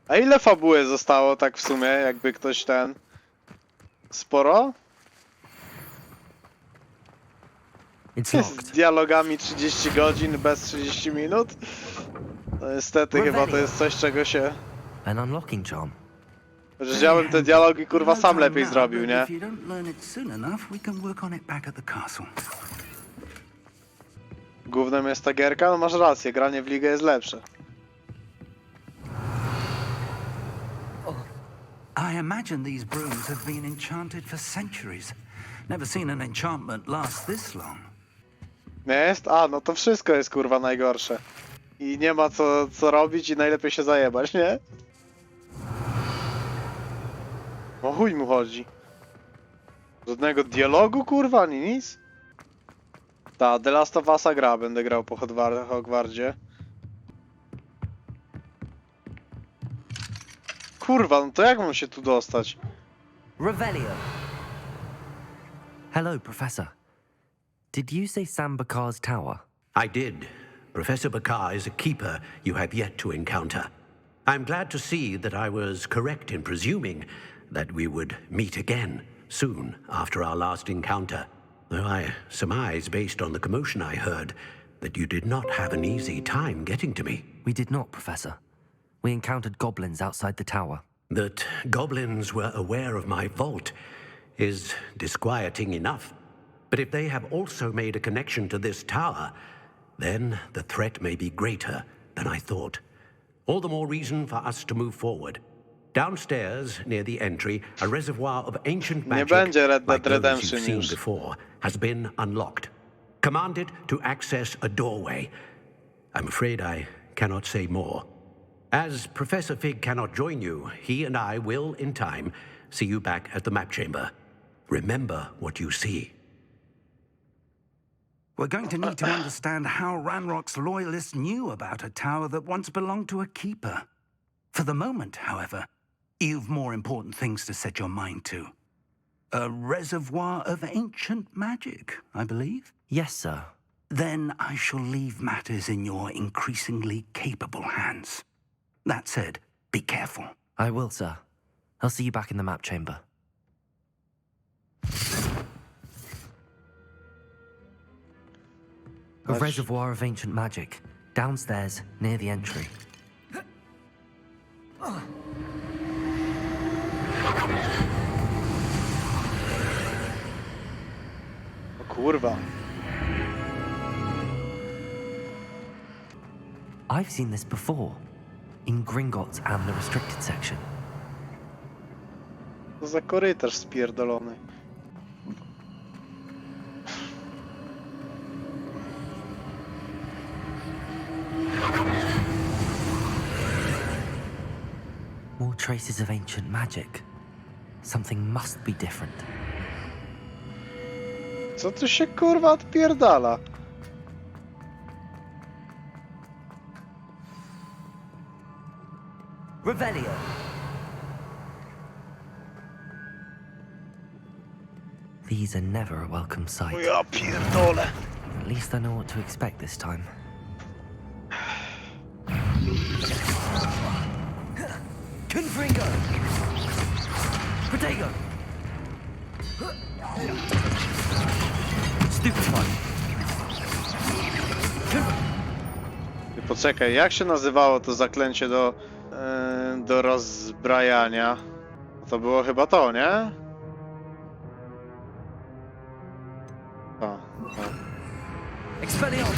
A ile fabuły zostało tak w sumie, jakby ktoś ten... Sporo? Z dialogami 30 godzin, bez 30 minut? No niestety chyba to jest coś, czego się... An unlocking charm. Że ja bym te dialogi kurwa sam lepiej zrobił, nie? If you don't learn it soon enough, we can work on it back at the castle. Głównym jest ta gierka? No masz rację, granie w ligę jest lepsze. I imagine these brooms have been enchanted for centuries. Never seen an enchantment last this long. Jest? A, no to wszystko jest kurwa najgorsze. I nie ma co robić i najlepiej się zajebać, nie? O chuj mu chodzi. Żadnego dialogu kurwa, ani nic? Ta, The Last of Us'a gra, będę grał po Hogwardzie. Kurwa, no to jak mam się tu dostać? Revelio. Hello, Professor. Did you say Sam Bakar's tower? I did. Professor Bakar is a keeper you have yet to encounter. I'm glad to see that I was correct in presuming that we would meet again soon after our last encounter. Though I surmise, based on the commotion I heard, that you did not have an easy time getting to me. We did not, Professor. We encountered goblins outside the tower. That goblins were aware of my vault is disquieting enough. But if they have also made a connection to this tower, then the threat may be greater than I thought. All the more reason for us to move forward. Downstairs, near the entry, a reservoir of ancient magic, like those you've seen before, has been unlocked. Commanded to access a doorway. I'm afraid I cannot say more. As Professor Fig cannot join you, he and I will, in time, see you back at the map chamber. Remember what you see. We're going to need to understand how Ranrock's loyalists knew about a tower that once belonged to a keeper. For the moment, however, you've more important things to set your mind to. A reservoir of ancient magic, I believe? Yes, sir. Then I shall leave matters in your increasingly capable hands. That said, be careful. I will, sir. I'll see you back in the map chamber. A reservoir of ancient magic, downstairs, near the entry. O kurwa. I've seen this before, in Gringotts and the restricted section. To za korytarz spierdolony. More traces of ancient magic. Something must be different. Co tu się kurwa odpierdala? Revelio. The These are never a welcome sight. O ja pierdolę. At least I know what to expect this time. Confringo! Protego! Stupefy! Poczekaj, jak się nazywało to zaklęcie do rozbrajania? To było chyba to, nie? O. Expelliarmus!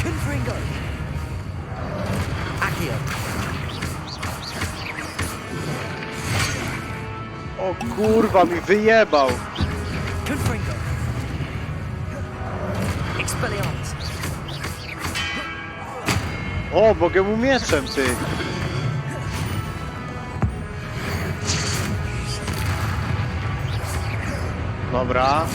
Confringo! Accio! O kurwa, mi wyjebał! Confringo! Expelliarmus! O, mogę mu mieczem, ty! Dobra.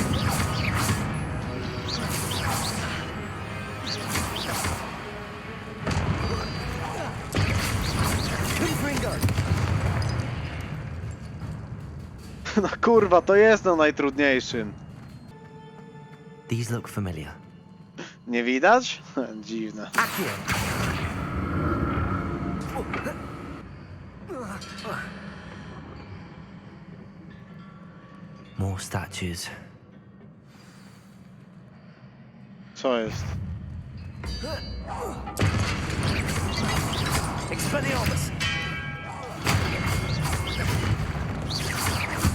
No kurwa, to jest na najtrudniejszym. These look familiar. Nie widać? Dziwne. More statues. Co jest? Expelliarmus!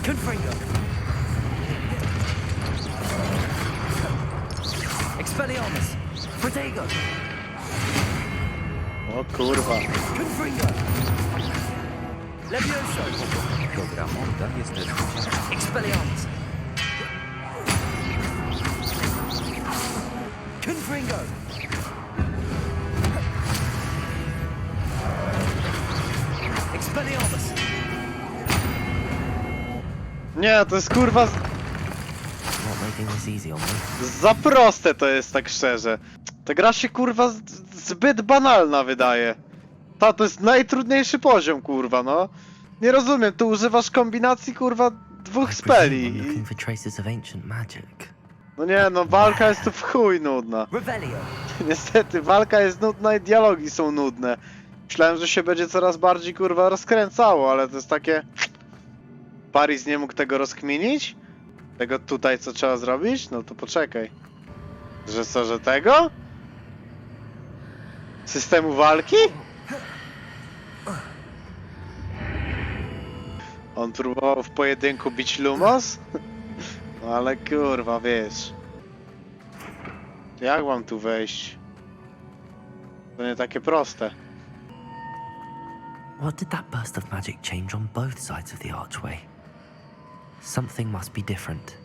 Confringo! Expelliarmus! Protego! O kurwa. Confringo! Levioso! Dobra morda jest też. Expelliarmus! Confringo! Expelliarmus! Nie, to jest kurwa Not making this easy on me. za proste to jest, tak szczerze. Ta gra się kurwa zbyt banalna wydaje. To jest najtrudniejszy poziom, kurwa, no. Nie rozumiem, tu używasz kombinacji kurwa dwóch speli. Looking for traces of ancient magic. No nie, no walka jest tu w chuj nudna. Revelio! Niestety, walka jest nudna i dialogi są nudne. Myślałem, że się będzie coraz bardziej kurwa rozkręcało, ale to jest takie... Paris nie mógł tego rozkminić? Tego tutaj co trzeba zrobić? No to poczekaj. Że co, że tego? Systemu walki? On próbował w pojedynku bić Lumos? No ale kurwa, wiesz. Jak mam tu wejść? To nie takie proste. What did that burst of magic change on both sides of the archway? Something must be different.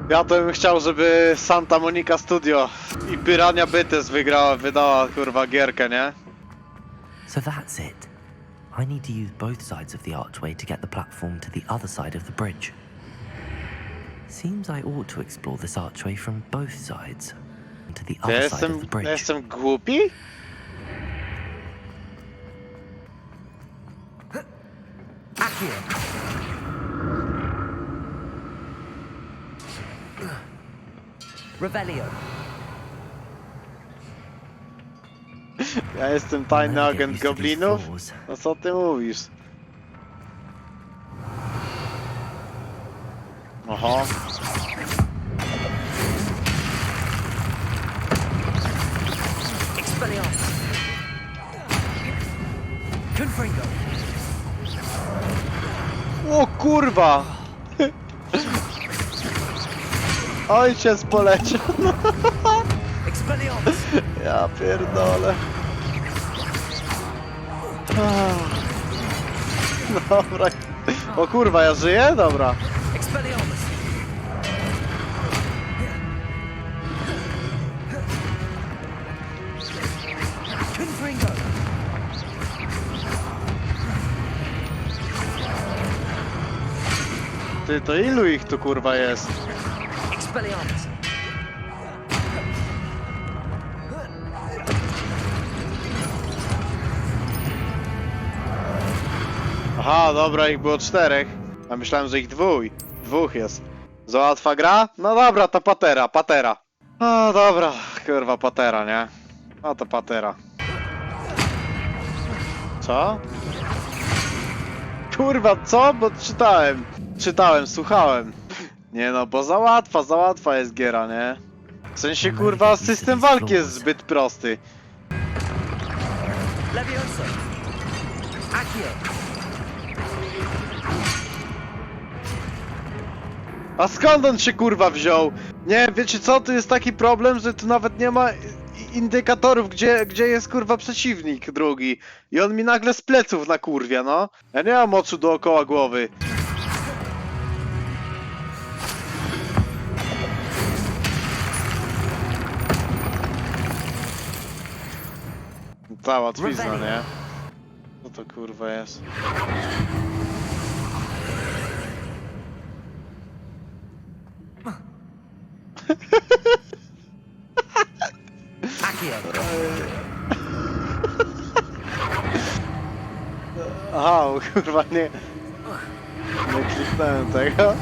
Ja to bym chciał, żeby Santa Monica Studio i Piranha Bytes wydała kurwa gierkę, nie? So that's it. I need to use both sides of the archway to get the platform to the other side of the bridge. Seems I ought to explore this archway from both sides. To the other side of the bridge. Ja jestem głupi? Accio! Revelio! Ja jestem tajny agent goblinów? No co ty mówisz? Oho. Expelliarmus! Confringo! O kurwa! Ojciec poleciał. Expelliarmus! Ja pierdolę. Dobra. O kurwa, ja żyję? Dobra. Expelliarmus! Confringo! Ty, to ilu ich tu kurwa jest? Expelliarmus! Aha, dobra, ich było 4. A myślałem, że ich 2. 2 jest. Za łatwa gra? No dobra, to patera. No dobra, kurwa, patera, nie? No to patera. Co? Kurwa, co? Bo czytałem, słuchałem. Nie no, bo za łatwa jest giera, nie? W sensie, kurwa, system walki jest zbyt prosty. Levioso. Accio. A skąd on się kurwa wziął? Nie, wiecie co? Tu jest taki problem, że tu nawet nie ma indykatorów, gdzie jest kurwa przeciwnik drugi. I on mi nagle z pleców nakurwia, no. Ja nie mam oczu dookoła głowy. Cała twizna, nie? Co to kurwa jest? Aha, kurwa nie kliknąłem tego.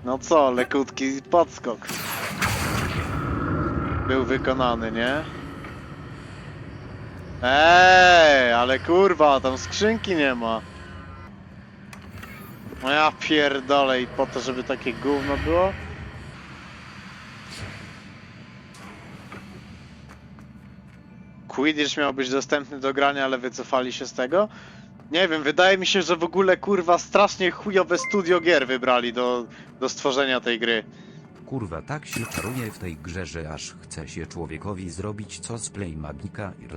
No co, lekutki podskok był wykonany, nie? Ale kurwa, tam skrzynki nie ma. No ja pierdolę, i po to, żeby takie gówno było? Quidditch miał być dostępny do grania, ale wycofali się z tego? Nie wiem, wydaje mi się, że w ogóle kurwa strasznie chujowe studio gier wybrali do stworzenia tej gry. Kurwa, tak się czaruje w tej grze, że aż chce się człowiekowi zrobić cosplay magika i...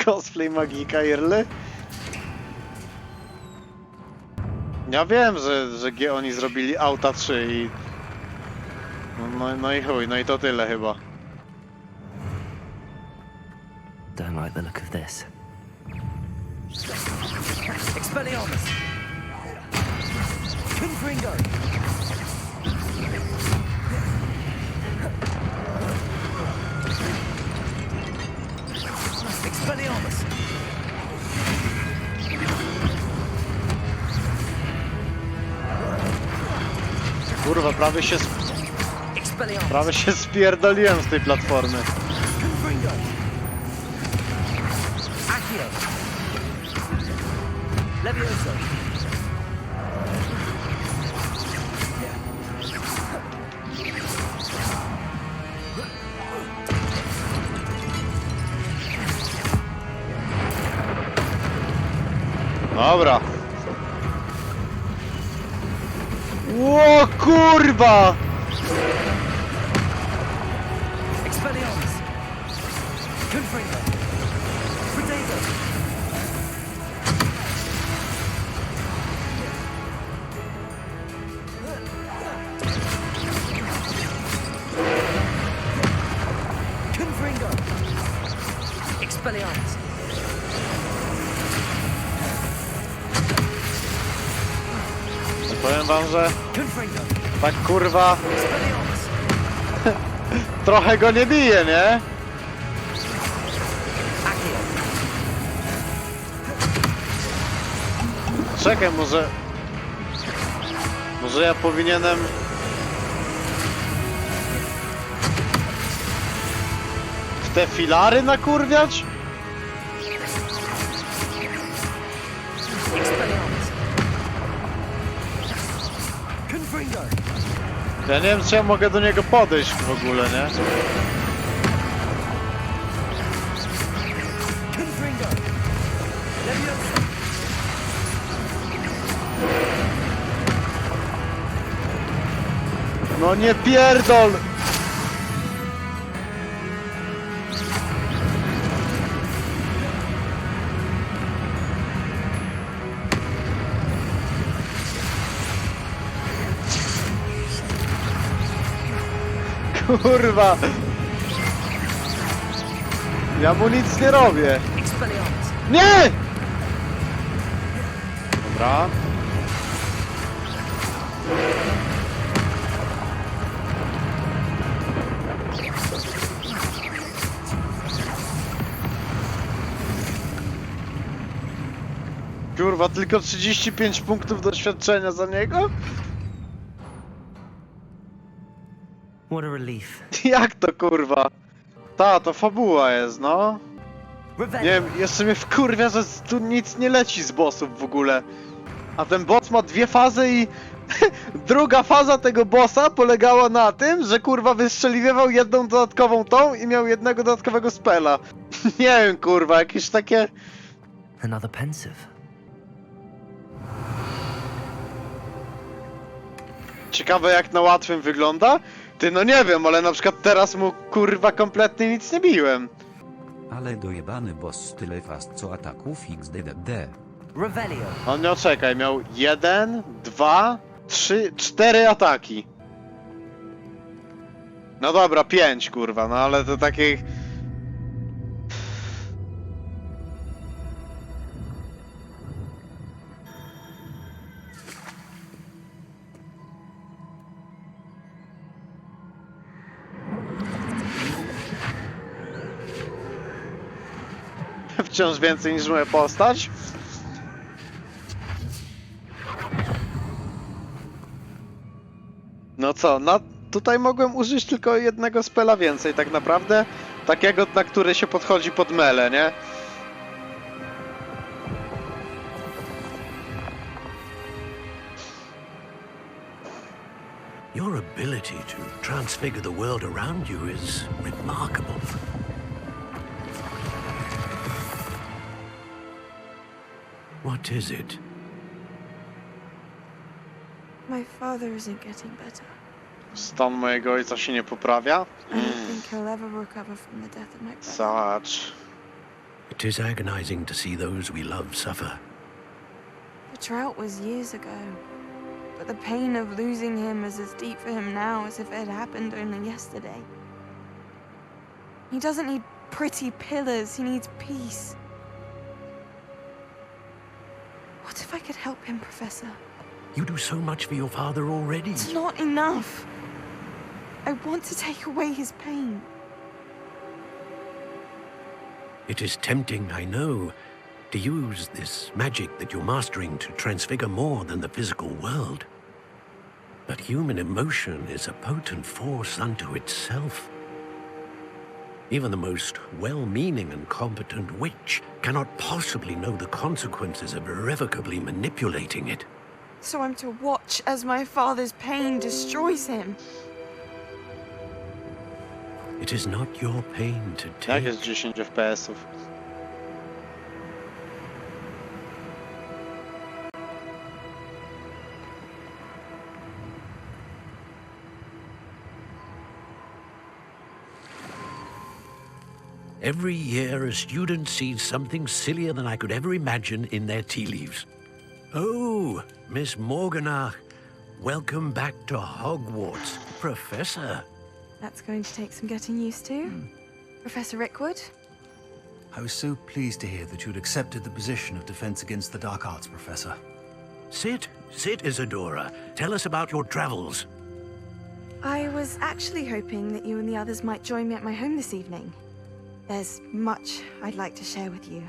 Cosplay magika Irly? Ja wiem, że oni zrobili Auta 3 i... No i chuj, no i to tyle chyba. Don't like the look of this. Expelliarmus. Confringo. Expelliarmus. Kurwa, prawie się spierdoliłem z tej platformy. Confringo. Accio. Levioso. Dobra. Ło kurwa! Expelliarmus. Confringo. Protego. Confringo. Expelliarmus. Powiem wam, że Confringo. tak kurwa Expelliarmus. trochę go nie bije, nie? Accio. Czekaj, może ja powinienem w te filary nakurwiać? Expelliarmus. Confringo. Ja nie wiem, czy ja mogę do niego podejść w ogóle, nie? Confringo. Levioso. No nie pierdol! Kurwa! Ja mu nic nie robię! Expelliarmus. Nie! Dobra. Kurwa, tylko 35 punktów doświadczenia za niego? What a relief. Jak to kurwa? To fabuła jest, no. Nie wiem, jeszcze mnie wkurwia, że tu nic nie leci z bossów w ogóle. A ten boss ma 2 fazy i druga faza tego bossa polegała na tym, że kurwa wystrzeliwał jedną dodatkową tą i miał jednego dodatkowego spela. Nie wiem kurwa, jakieś takie... Another pensive. Ciekawe jak na łatwym wygląda? Ty no nie wiem, ale na przykład teraz mu kurwa kompletnie nic nie biłem. Ale dojebany boss tyle fast co ataków XDDD. Revelio. On miał, czekaj, miał 1, 2, 3, 4 ataki. No dobra, 5 kurwa, no ale to takich... Wciąż więcej niż moja postać. No co, no tutaj mogłem użyć tylko jednego spela więcej tak naprawdę. Takiego, na który się podchodzi pod mele, nie? Your ability to transfigure the world around you is remarkable. What is it? My father isn't getting better. Stan mojego ojca się nie poprawia. I don't think he'll ever recover from the death of my brother. Such. It is agonizing to see those we love suffer. The drought was years ago, but the pain of losing him is as deep for him now as if it had happened only yesterday. He doesn't need pretty pillars, he needs peace. What if I could help him, Professor? You do so much for your father already. It's not enough. I want to take away his pain. It is tempting, I know, to use this magic that you're mastering to transfigure more than the physical world. But human emotion is a potent force unto itself. Even the most well-meaning and competent witch cannot possibly know the consequences of irrevocably manipulating it. So I'm to watch as my father's pain destroys him. It is not your pain to Jak take. jest 10 FPS-ów? Every year, a student sees something sillier than I could ever imagine in their tea leaves. Oh, Miss Morganach, welcome back to Hogwarts, Professor. That's going to take some getting used to. Professor Rickwood? I was so pleased to hear that you'd accepted the position of Defense Against the Dark Arts, Professor. Sit, Isadora. Tell us about your travels. I was actually hoping that you and the others might join me at my home this evening. There's much I'd like to share with you.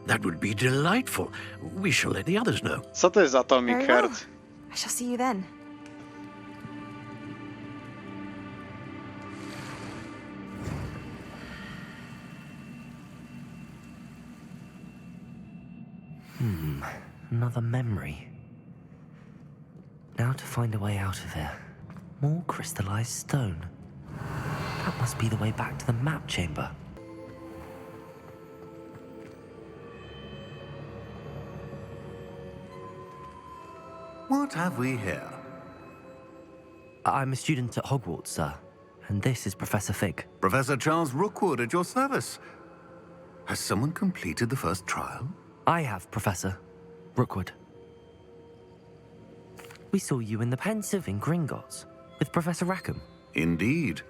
That would be delightful. We shall let the others know. Co to jest Atomic Very well. Heart? I shall see you then. Another memory. Now to find a way out of here. More crystallized stone. That must be the way back to the map chamber. What have we here? I'm a student at Hogwarts, sir. And this is Professor Fig. Professor Charles Rookwood at your service. Has someone completed the first trial? I have, Professor Rookwood. We saw you in the Pensive in Gringotts with Professor Rackham. Indeed.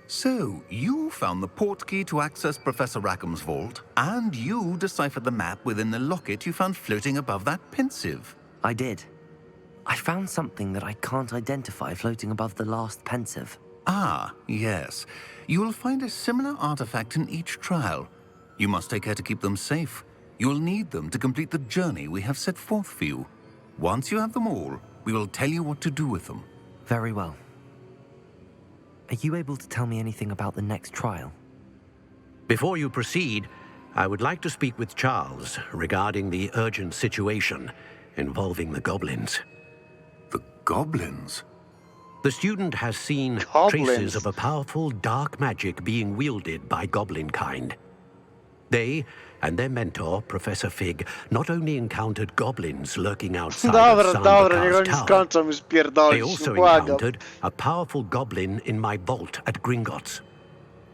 So, you found the portkey to access Professor Rackham's vault, and you deciphered the map within the locket you found floating above that Pensive. I did. I found something that I can't identify floating above the last Pensive. Ah, yes. You will find a similar artifact in each trial. You must take care to keep them safe. You'll need them to complete the journey we have set forth for you. Once you have them all, we will tell you what to do with them. Very well. Are you able to tell me anything about the next trial? Before you proceed, I would like to speak with Charles regarding the urgent situation involving the goblins. The goblins? The student has seen traces of a powerful dark magic being wielded by goblin kind. They and their mentor, Professor Fig, not only encountered goblins lurking outside of Sandakar's tower, they also encountered a powerful goblin in my vault at Gringotts.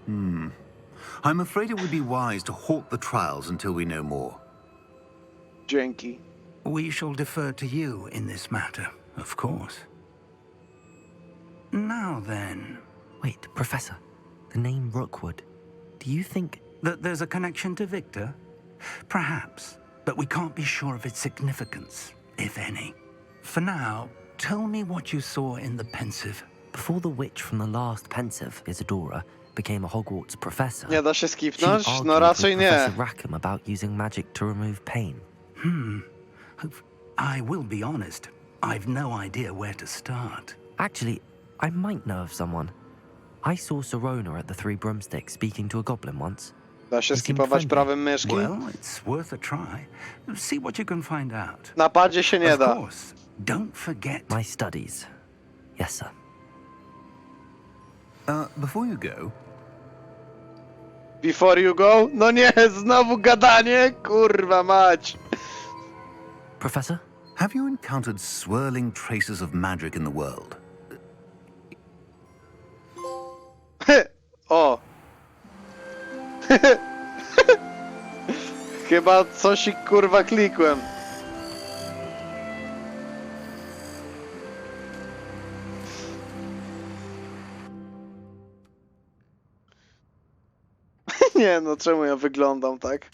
I'm afraid it would be wise to halt the trials until we know more. Dzięki. We shall defer to you in this matter, of course. Now then... Wait, Professor. The name Rookwood. Do you think... that there's a connection to Victor? Perhaps, but we can't be sure of its significance, if any. For now, tell me what you saw in the pensive. Before the witch from the last pensive, Isadora, became a Hogwarts professor, Nie da się she skipnąć? argued No raczej with Professor nie. Rackham about using magic to remove pain. I will be honest. I've no idea where to start. Actually, I might know of someone. I saw Sirona at the Three Broomsticks speaking to a goblin once. Da się skipować prawym myszki? Well, it's worth a try. See what you can find out. Na padzie się nie da. Of course, don't forget my studies. Yes, sir. Before you go... Before you go? No nie, znowu gadanie? Kurwa mać. Professor? Have you encountered swirling traces of magic in the world? O. Chyba coś kurwa klikłem. Nie no, czemu ja wyglądam tak?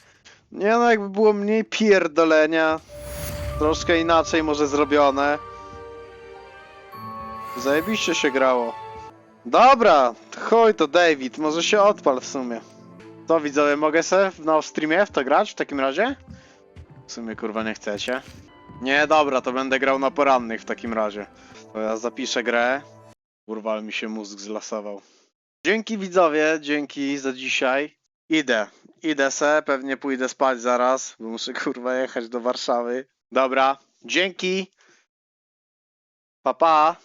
Nie no, jakby było mniej pierdolenia. Troszkę inaczej może zrobione. Zajebiście się grało. Dobra, chuj to David, może się odpal w sumie. To widzowie, mogę se na streamie w to grać w takim razie? W sumie kurwa nie chcecie. Nie, dobra, to będę grał na porannych w takim razie. To ja zapiszę grę. Kurwa, ale mi się mózg zlasował. Dzięki widzowie, dzięki za dzisiaj. Idę se, pewnie pójdę spać zaraz, bo muszę kurwa jechać do Warszawy. Dobra, dzięki. Pa pa.